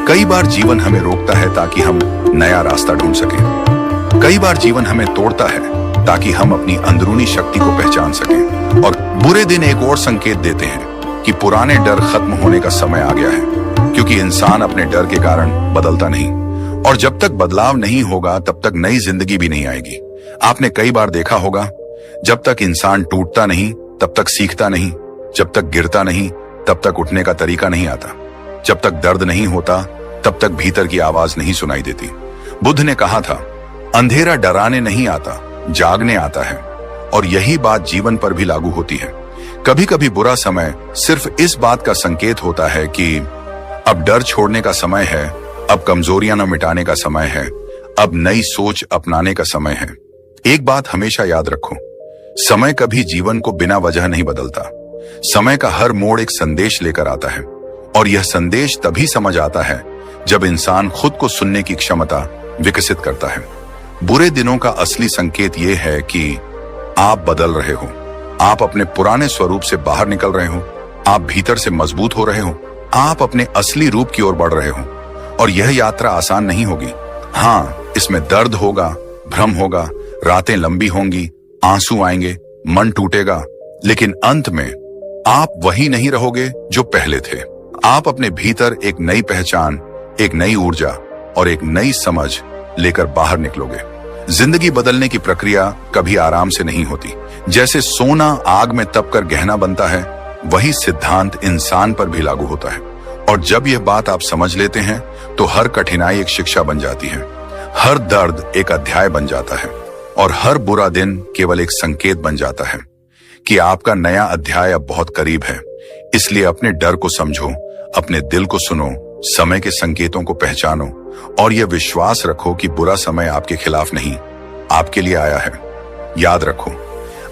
कई बार जीवन हमें रोकता है ताकि हम नया रास्ता ढूंढ सकें। कई बार जीवन हमें तोड़ता है ताकि हम अपनी अंदरूनी शक्ति को पहचान सकें। और बुरे दिन एक और संकेत देते हैं कि पुराने डर खत्म होने का समय आ गया है, क्योंकि इंसान अपने डर के कारण बदलता नहीं, और जब तक बदलाव नहीं होगा तब तक नई जिंदगी भी नहीं आएगी। आपने कई बार देखा होगा, जब तक इंसान टूटता नहीं तब तक सीखता नहीं, जब तक गिरता नहीं तब तक उठने का तरीका नहीं आता, जब तक दर्द नहीं होता तब तक भीतर की आवाज नहीं सुनाई देती। बुद्ध ने कहा था, अंधेरा डराने नहीं आता, जागने आता है। और यही बात जीवन पर भी लागू होती है। कभी कभी बुरा समय सिर्फ इस बात का संकेत होता है कि अब डर छोड़ने का समय है, अब कमजोरियां न मिटाने का समय है, अब नई सोच अपनाने का समय है। एक बात हमेशा याद रखो, समय कभी जीवन को बिना वजह नहीं बदलता। समय का हर मोड़ एक संदेश लेकर आता है, और यह संदेश तभी समझ आता है जब इंसान खुद को सुनने की क्षमता विकसित करता है। बुरे दिनों का असली संकेत यह है कि आप बदल रहे हो, आप अपने पुराने स्वरूप से बाहर निकल रहे हो, आप भीतर से मजबूत हो रहे हो, आप अपने असली रूप की ओर बढ़ रहे हो। और यह यात्रा आसान नहीं होगी। हाँ, इसमें दर्द होगा, भ्रम होगा, रातें लंबी होंगी, आंसू आएंगे, मन टूटेगा, लेकिन अंत में आप वही नहीं रहोगे जो पहले थे। आप अपने भीतर एक नई पहचान, एक नई ऊर्जा और एक नई समझ लेकर बाहर निकलोगे। जिंदगी बदलने की प्रक्रिया कभी आराम से नहीं होती। जैसे सोना आग में तपकर गहना बनता है, वही सिद्धांत इंसान पर भी लागू होता है। और जब यह बात आप समझ लेते हैं तो हर कठिनाई एक शिक्षा बन जाती है, हर दर्द एक अध्याय बन जाता है, और हर बुरा दिन केवल एक संकेत बन जाता है कि आपका नया अध्याय अब बहुत करीब है। इसलिए अपने डर को समझो, अपने दिल को सुनो, समय के संकेतों को पहचानो, और यह विश्वास रखो कि बुरा समय आपके खिलाफ नहीं, आपके लिए आया है। याद रखो,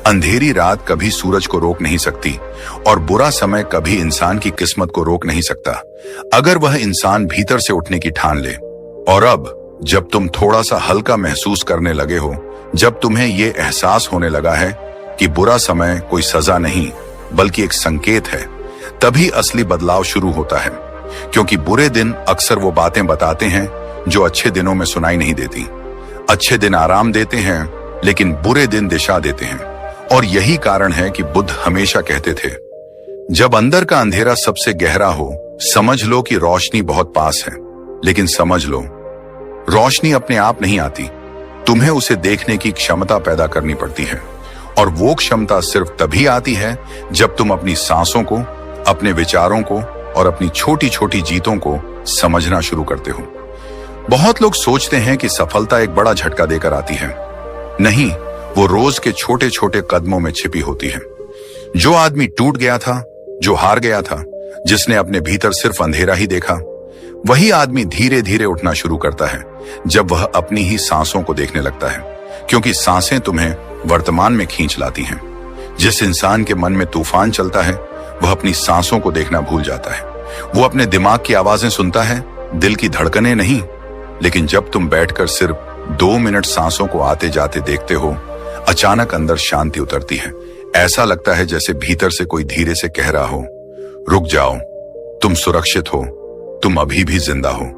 अंधेरी रात कभी सूरज को रोक नहीं सकती, और बुरा समय कभी इंसान की किस्मत को रोक नहीं सकता, अगर वह इंसान भीतर से उठने की ठान ले। और अब जब तुम थोड़ा सा हल्का महसूस करने लगे हो, जब तुम्हें यह एहसास होने लगा है कि बुरा समय कोई सजा नहीं बल्कि एक संकेत है, तभी असली बदलाव शुरू होता है। क्योंकि बुरे दिन अक्सर वो बातें बताते हैं जो अच्छे दिनों में सुनाई नहीं देती। अच्छे दिन आराम देते हैं, लेकिन बुरे दिन दिशा देते हैं। और यही कारण है कि बुद्ध हमेशा कहते थे, जब अंदर का अंधेरा सबसे गहरा हो, समझ लो कि रोशनी बहुत पास है। लेकिन समझ लो, रोशनी अपने आप नहीं आती, तुम्हें उसे देखने की क्षमता पैदा करनी पड़ती है। और वो क्षमता सिर्फ तभी आती है जब तुम अपनी सांसों को, अपने विचारों को और अपनी छोटी छोटी जीतों को समझना शुरू करते हो। बहुत लोग सोचते हैं कि सफलता एक बड़ा झटका देकर आती है। नहीं, वो रोज के छोटे छोटे कदमों में छिपी होती है। जो आदमी टूट गया था, जो हार गया था, जिसने अपने भीतर सिर्फ अंधेरा ही देखा, वही आदमी धीरे धीरे उठना शुरू करता है जब वह अपनी ही सांसों को देखने लगता है। क्योंकि सांसें तुम्हें वर्तमान में खींच लाती हैं। जिस इंसान के मन में तूफान चलता है, वह अपनी सांसों को देखना भूल जाता है। वो अपने दिमाग की आवाजें सुनता है, दिल की धड़कनें नहीं। लेकिन जब तुम बैठकर सिर्फ 2 मिनट सांसों को आते जाते देखते हो, अचानक अंदर शांति उतरती है। ऐसा लगता है जैसे भीतर से कोई धीरे से कह रहा हो, रुक जाओ, तुम सुरक्षित हो, तुम अभी भी जिंदा हो।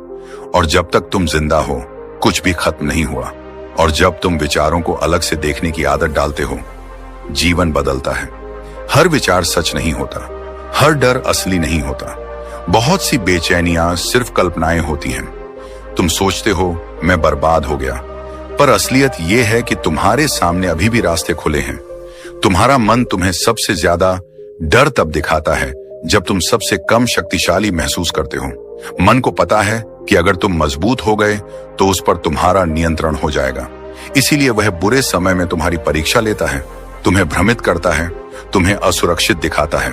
और जब तक तुम जिंदा हो, कुछ भी खत्म नहीं हुआ। और जब तुम विचारों को अलग से देखने की आदत डालते हो, जीवन बदलता है। हर विचार सच नहीं होता, हर डर असली नहीं होता। बहुत सी बेचैनियां सिर्फ कल्पनाएं होती हैं। तुम सोचते हो मैं बर्बाद हो गया, पर असलियत यह है कि तुम्हारे सामने अभी भी रास्ते खुले हैं। तुम्हारा मन तुम्हें सबसे ज्यादा डर तब दिखाता है जब तुम सबसे कम शक्तिशाली महसूस करते हो। मन को पता है कि अगर तुम मजबूत हो गए तो उस पर तुम्हारा नियंत्रण हो जाएगा। इसीलिए वह बुरे समय में तुम्हारी परीक्षा लेता है, तुम्हें भ्रमित करता है, तुम्हें असुरक्षित दिखाता है।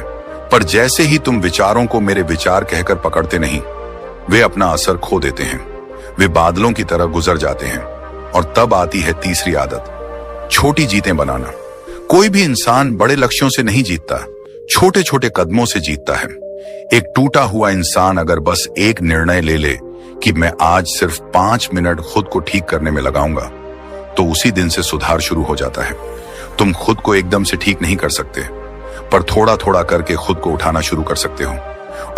पर जैसे ही तुम विचारों को मेरे विचार कहकर पकड़ते नहीं, वे अपना असर खो देते हैं। वे बादलों की तरह गुजर जाते हैं। और तब आती है तीसरी आदत, छोटी जीतें बनाना। कोई भी इंसान बड़े लक्ष्यों से नहीं जीतता, छोटे छोटे कदमों से जीतता है। एक टूटा हुआ इंसान अगर बस एक निर्णय ले ले कि मैं आज सिर्फ 5 मिनट खुद को ठीक करने में लगाऊंगा, तो उसी दिन से सुधार शुरू हो जाता है। तुम खुद को एकदम से ठीक नहीं कर सकते, पर थोड़ा थोड़ा करके खुद को उठाना शुरू कर सकते हो।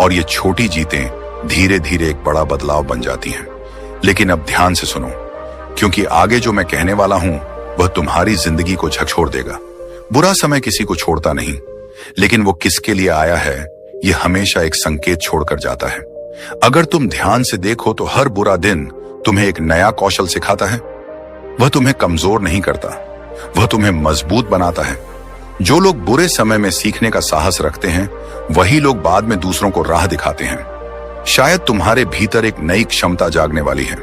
और ये छोटी जीतें धीरे धीरे एक बड़ा बदलाव बन जाती हैं। लेकिन अब ध्यान से सुनो, क्योंकि आगे जो मैं कहने वाला हूं वह तुम्हारी जिंदगी को झकझोर देगा। बुरा समय किसी को छोड़ता नहीं, लेकिन वो किसके लिए आया है यह हमेशा एक संकेत छोड़कर जाता है। अगर तुम ध्यान से देखो तो हर बुरा दिन तुम्हें एक नया कौशल सिखाता है। वह तुम्हें कमजोर नहीं करता, वह तुम्हें मजबूत बनाता है। जो लोग बुरे समय में सीखने का साहस रखते हैं, वही लोग बाद में दूसरों को राह दिखाते हैं। शायद तुम्हारे भीतर एक नई क्षमता जागने वाली है।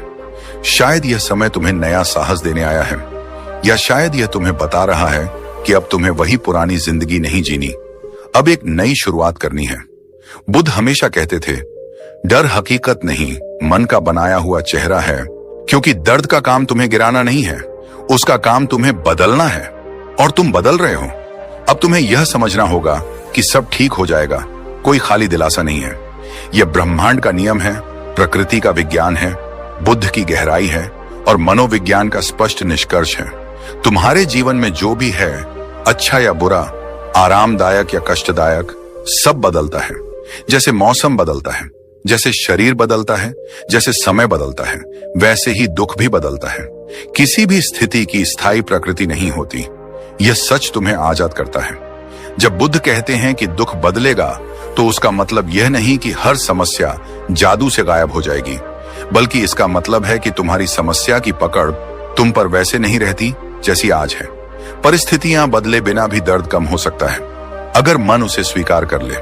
शायद यह समय तुम्हें नया साहस देने आया है, या शायद यह तुम्हें बता रहा है कि अब तुम्हें वही पुरानी जिंदगी नहीं जीनी, अब एक नई शुरुआत करनी है। बुद्ध हमेशा कहते थे, डर हकीकत नहीं, मन का बनाया हुआ चेहरा है। क्योंकि दर्द का काम तुम्हें गिराना नहीं है, उसका काम तुम्हें बदलना है। और तुम बदल रहे हो। अब तुम्हें यह समझना होगा कि सब ठीक हो जाएगा, कोई खाली दिलासा नहीं है। यह ब्रह्मांड का नियम है, प्रकृति का विज्ञान है, बुद्ध की गहराई है और मनोविज्ञान का स्पष्ट निष्कर्ष है। तुम्हारे जीवन में जो भी है, अच्छा या बुरा, आरामदायक या कष्टदायक, सब बदलता है। जैसे मौसम बदलता है, जैसे शरीर बदलता है, जैसे समय बदलता है, वैसे ही दुख भी बदलता है। किसी भी स्थिति की स्थायी प्रकृति नहीं होती। यह सच तुम्हें आजाद करता है। जब बुद्ध कहते हैं कि दुख बदलेगा, तो उसका मतलब यह नहीं कि हर समस्या जादू से गायब हो जाएगी, बल्कि इसका मतलब है कि तुम्हारी समस्या की पकड़ तुम पर वैसे नहीं रहती जैसी आज है। परिस्थितियां बदले बिना भी दर्द कम हो सकता है, अगर मन उसे स्वीकार कर ले।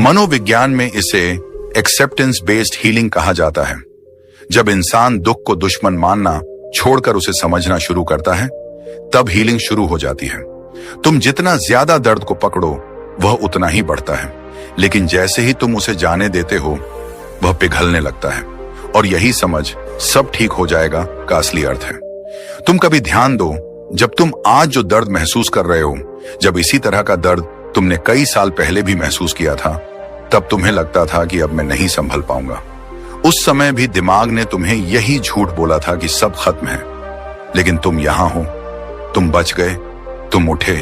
मनोविज्ञान में इसे एक्सेप्टेंस बेस्ड हीलिंग कहा जाता है। जब इंसान दुख को दुश्मन मानना छोड़कर उसे समझना शुरू करता है, तब हीलिंग शुरू हो जाती है। तुम जितना ज्यादा दर्द को पकड़ो, वह उतना ही बढ़ता है। लेकिन जैसे ही तुम उसे जाने देते हो, वह पिघलने लगता है। और यही समझ सब ठीक हो जाएगा का असली अर्थ है। तुम कभी ध्यान दो, जब तुम आज जो दर्द महसूस कर रहे हो, जब इसी तरह का दर्द तुमने कई साल पहले भी महसूस किया था, तब तुम्हें लगता था कि अब मैं नहीं संभल पाऊंगा। उस समय भी दिमाग ने तुम्हें यही झूठ बोला था कि सब खत्म है। लेकिन तुम यहां हो, तुम बच गए, तुम उठे,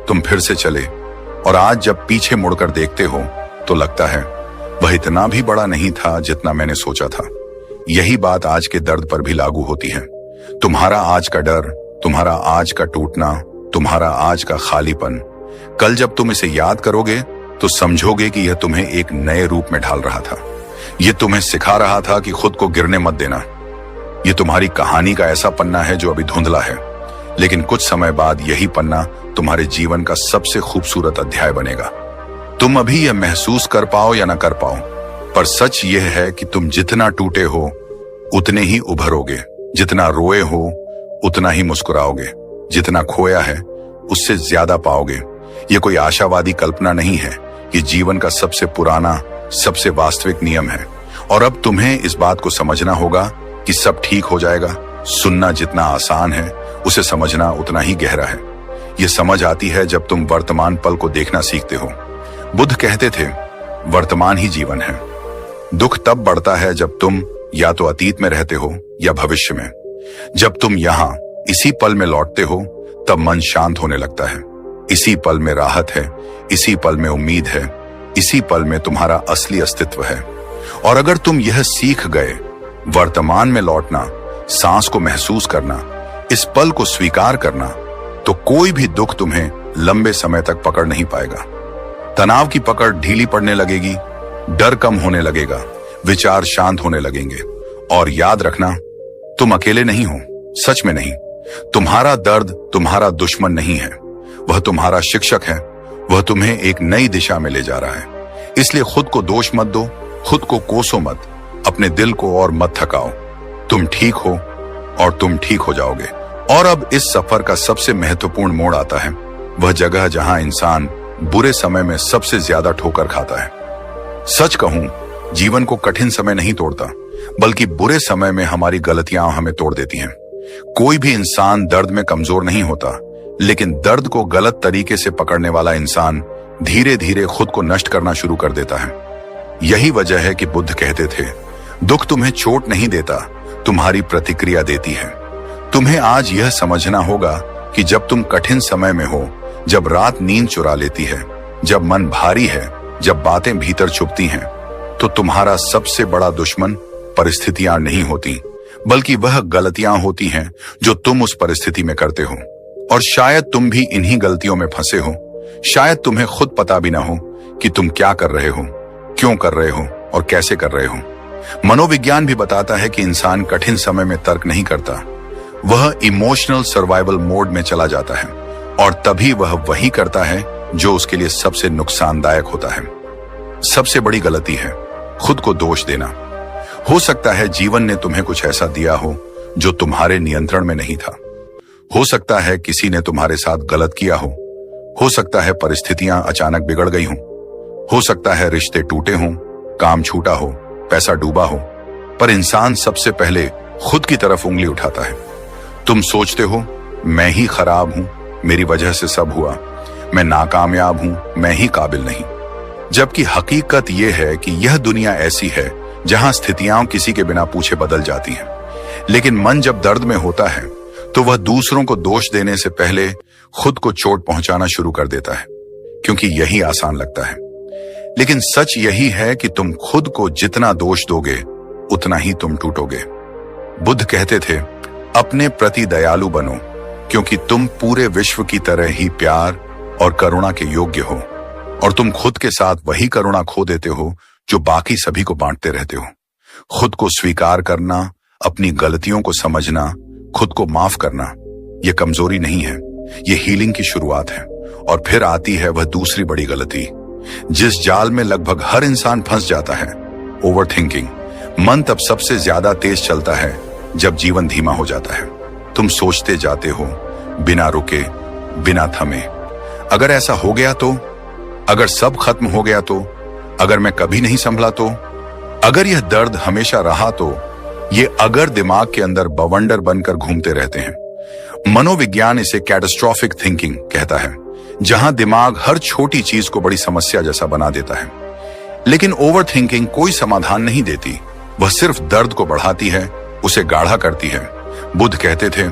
तुम फिर से चले। और आज जब पीछे मुड़कर देखते हो, तो लगता है वह इतना भी बड़ा नहीं था जितना मैंने सोचा था। यही बात आज के दर्द पर भी लागू होती है। तुम्हारा आज का डर, तुम्हारा आज का टूटना, तुम्हारा आज का खालीपन, कल जब तुम इसे याद करोगे तो समझोगे कि यह तुम्हें एक नए रूप में ढाल रहा था। यह तुम्हें सिखा रहा था कि खुद को गिरने मत देना। यह तुम्हारी कहानी का ऐसा पन्ना है जो अभी धुंधला है, लेकिन कुछ समय बाद यही पन्ना तुम्हारे जीवन का सबसे खूबसूरत अध्याय बनेगा। तुम अभी यह महसूस कर पाओ या ना कर पाओ, पर सच यह है कि तुम जितना टूटे हो उतने ही उभरोगे, जितना रोए हो उतना ही मुस्कुराओगे, जितना खोया है उससे ज्यादा पाओगे। यह कोई आशावादी कल्पना नहीं है, ये जीवन का सबसे पुराना, सबसे वास्तविक नियम है। और अब तुम्हें इस बात को समझना होगा कि सब ठीक हो जाएगा। सुनना जितना आसान है, उसे समझना उतना ही गहरा है। यह समझ आती है जब तुम वर्तमान पल को देखना सीखते हो। बुद्ध कहते थे, वर्तमान ही जीवन है। दुख तब बढ़ता है जब तुम या तो अतीत में रहते हो या भविष्य में। जब तुम यहां इसी पल में लौटते हो, तब मन शांत होने लगता है। इसी पल में राहत है, इसी पल में उम्मीद है, इसी पल में तुम्हारा असली अस्तित्व है। और अगर तुम यह सीख गए, वर्तमान में लौटना, सांस को महसूस करना, इस पल को स्वीकार करना, तो कोई भी दुख तुम्हें लंबे समय तक पकड़ नहीं पाएगा। तनाव की पकड़ ढीली पड़ने लगेगी, डर कम होने लगेगा, विचार शांत होने लगेंगे। और याद रखना, तुम अकेले नहीं हो, सच में नहीं। तुम्हारा दर्द तुम्हारा दुश्मन नहीं है, वह तुम्हारा शिक्षक है। वह तुम्हें एक नई दिशा में ले जा रहा है। इसलिए खुद को दोष मत दो, खुद को कोसो मत, अपने दिल को और मत थकाओ। तुम ठीक हो और तुम ठीक हो जाओगे। और अब इस सफर का सबसे महत्वपूर्ण मोड़ आता है, वह जगह जहां इंसान बुरे समय में सबसे ज्यादा ठोकर खाता है। सच कहूं, जीवन को कठिन समय नहीं तोड़ता, बल्कि बुरे समय में हमारी गलतियां हमें तोड़ देती हैं। कोई भी इंसान दर्द में कमजोर नहीं होता, लेकिन दर्द को गलत तरीके से पकड़ने वाला इंसान धीरे धीरे खुद को नष्ट करना शुरू कर देता है। यही वजह है कि बुद्ध कहते थे, दुख तुम्हें चोट नहीं देता, तुम्हारी प्रतिक्रिया देती है। तुम्हें आज यह समझना होगा कि जब तुम कठिन समय में हो, जब रात नींद चुरा लेती है, जब मन भारी है, जब बातें भीतर छुपती हैं, तो तुम्हारा सबसे बड़ा दुश्मन परिस्थितियां नहीं होती, बल्कि वह गलतियां होती हैं जो तुम उस परिस्थिति में करते हो। और शायद तुम भी इन्हीं गलतियों में फंसे हो। शायद तुम्हें खुद पता भी ना हो कि तुम क्या कर रहे हो, क्यों कर रहे हो और कैसे कर रहे हो। मनोविज्ञान भी बताता है कि इंसान कठिन समय में तर्क नहीं करता, वह इमोशनल सर्वाइवल मोड में चला जाता है, और तभी वह वही करता है जो उसके लिए सबसे नुकसानदायक होता है। सबसे बड़ी गलती है खुद को दोष देना। हो सकता है जीवन ने तुम्हें कुछ ऐसा दिया हो जो तुम्हारे नियंत्रण में नहीं था। हो सकता है किसी ने तुम्हारे साथ गलत किया हो सकता है परिस्थितियां अचानक बिगड़ गई हो सकता है रिश्ते टूटे हों, काम छूटा हो, पैसा डूबा हो। पर इंसान सबसे पहले खुद की तरफ उंगली उठाता है। तुम सोचते हो, मैं ही खराब हूं, मेरी वजह से सब हुआ, मैं नाकामयाब हूं, मैं ही काबिल नहीं। जबकि हकीकत यह है कि यह दुनिया ऐसी है जहां स्थितियां किसी के बिना पूछे बदल जाती हैं। लेकिन मन जब दर्द में होता है तो वह दूसरों को दोष देने से पहले खुद को चोट पहुंचाना शुरू कर देता है, क्योंकि यही आसान लगता है। लेकिन सच यही है कि तुम खुद को जितना दोष दोगे उतना ही तुम टूटोगे। बुद्ध कहते थे, अपने प्रति दयालु बनो, क्योंकि तुम पूरे विश्व की तरह ही प्यार और करुणा के योग्य हो, और तुम खुद के साथ वही करुणा खो देते हो जो बाकी सभी को बांटते रहते हो। खुद को स्वीकार करना, अपनी गलतियों को समझना, खुद को माफ करना, यह कमजोरी नहीं है, यह हीलिंग की शुरुआत है। और फिर आती है वह दूसरी बड़ी गलती, जिस जाल में लगभग हर इंसान फंस जाता है, ओवर थिंकिंग। मन तब सबसे ज्यादा तेज चलता है जब जीवन धीमा हो जाता है। तुम सोचते जाते हो बिना रुके, बिना थमे। अगर ऐसा हो गया तो, अगर सब खत्म हो गया तो, अगर मैं कभी नहीं संभला तो, अगर यह दर्द हमेशा रहा तो, ये अगर दिमाग के अंदर बवंडर बनकर घूमते रहते हैं। मनोविज्ञान इसे कैटास्ट्रोफिक थिंकिंग कहता है, जहां दिमाग हर छोटी चीज को बड़ी समस्या जैसा बना देता है। लेकिन ओवर थिंकिंग कोई समाधान नहीं देती, वह सिर्फ दर्द को बढ़ाती है, उसे गाढ़ा करती है। बुद्ध कहते थे,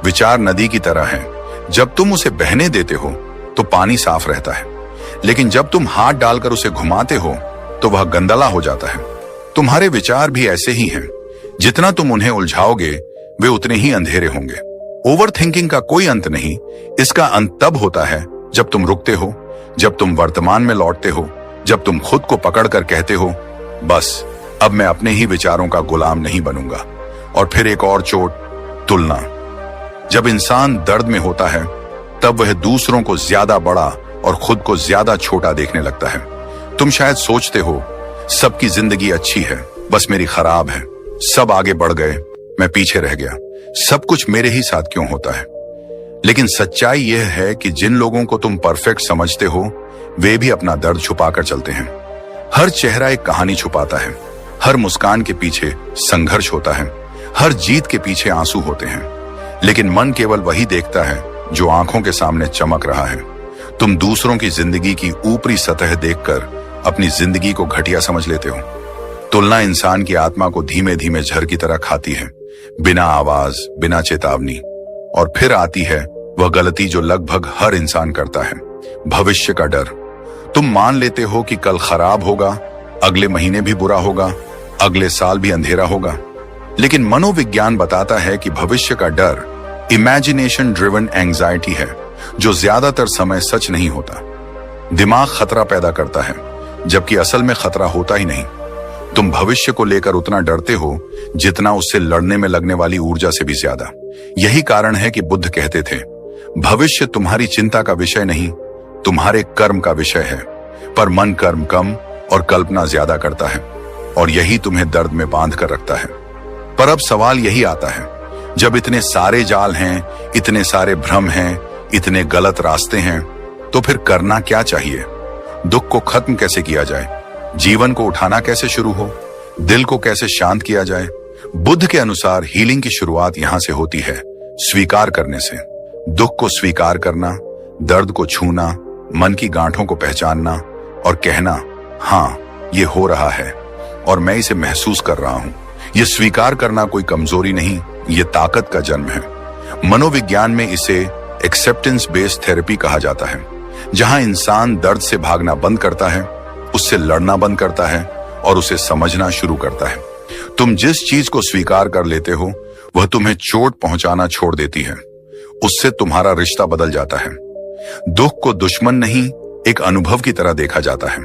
विचार नदी की तरह है, जब तुम उसे बहने देते हो तो पानी साफ रहता है, लेकिन जब तुम हाथ डालकर उसे घुमाते हो तो वह गंदला हो जाता है। तुम्हारे विचार भी ऐसे ही हैं, जितना तुम उन्हें उलझाओगे वे उतने ही अंधेरे होंगे। ओवर थिंकिंग का कोई अंत नहीं, इसका अंत तब होता है जब तुम रुकते हो, जब तुम वर्तमान में लौटते हो, जब तुम खुद को पकड़कर कहते हो, बस अब मैं अपने ही विचारों का गुलाम नहीं बनूंगा। और फिर एक और चोट, तुलना। जब इंसान दर्द में होता है तब वह दूसरों को ज्यादा बड़ा और खुद को ज्यादा छोटा देखने लगता है। तुम शायद सोचते हो, सबकी जिंदगी अच्छी है, बस मेरी खराब है, सब आगे बढ़ गए, मैं पीछे रह गया, सब कुछ मेरे ही साथ क्यों होता है। लेकिन सच्चाई यह है कि जिन लोगों को तुम परफेक्ट समझते हो वे भी अपना दर्द छुपाकर चलते हैं। हर चेहरा एक कहानी छुपाता है, हर मुस्कान के पीछे संघर्ष होता है, हर जीत के पीछे आंसू होते हैं। लेकिन मन केवल वही देखता है जो आंखों के सामने चमक रहा है। तुम दूसरों की जिंदगी की ऊपरी सतह देखकर अपनी जिंदगी को घटिया समझ लेते हो। तुलना इंसान की आत्मा को धीमे धीमे जहर की तरह खाती है, बिना आवाज, बिना चेतावनी। और फिर आती है वह गलती जो लगभग हर इंसान करता है, भविष्य का डर। तुम मान लेते हो कि कल खराब होगा, अगले महीने भी बुरा होगा, अगले साल भी अंधेरा होगा। लेकिन मनोविज्ञान बताता है कि भविष्य का डर इमेजिनेशन ड्रिवन एंजाइटी है, जो ज्यादातर समय सच नहीं होता। दिमाग खतरा पैदा करता है, जबकि असल में खतरा होता ही नहीं। तुम भविष्य को लेकर उतना डरते हो जितना उससे लड़ने में लगने वाली ऊर्जा से भी ज्यादा। यही कारण है कि बुद्ध कहते थे, भविष्य तुम्हारी चिंता का विषय नहीं, तुम्हारे कर्म का विषय है। पर मन कर्म कम और कल्पना ज्यादा करता है, और यही तुम्हें दर्द में बांध कर रखता है। पर अब सवाल यही आता है, जब इतने सारे जाल हैं, इतने सारे भ्रम हैं, इतने गलत रास्ते हैं, तो फिर करना क्या चाहिए? दुख को खत्म कैसे किया जाए? जीवन को उठाना कैसे शुरू हो? दिल को कैसे शांत किया जाए? बुद्ध के अनुसार हीलिंग की शुरुआत यहां से होती है, स्वीकार करने से। दुख को स्वीकार करना, दर्द को छूना, मन की गांठों को पहचानना और कहना, हाँ ये हो रहा है और मैं इसे महसूस कर रहा हूं। यह स्वीकार करना कोई कमजोरी नहीं, ये ताकत का जन्म है। मनोविज्ञान में इसे एक्सेप्टेंस बेस्ड थेरेपी कहा जाता है, जहां इंसान दर्द से भागना बंद करता है, उससे लड़ना बंद करता है और उसे समझना शुरू करता है। तुम जिस चीज को स्वीकार कर लेते हो वह तुम्हें चोट पहुंचाना छोड़ देती है, उससे तुम्हारा रिश्ता बदल जाता है। दुख को दुश्मन नहीं, एक अनुभव की तरह देखा जाता है।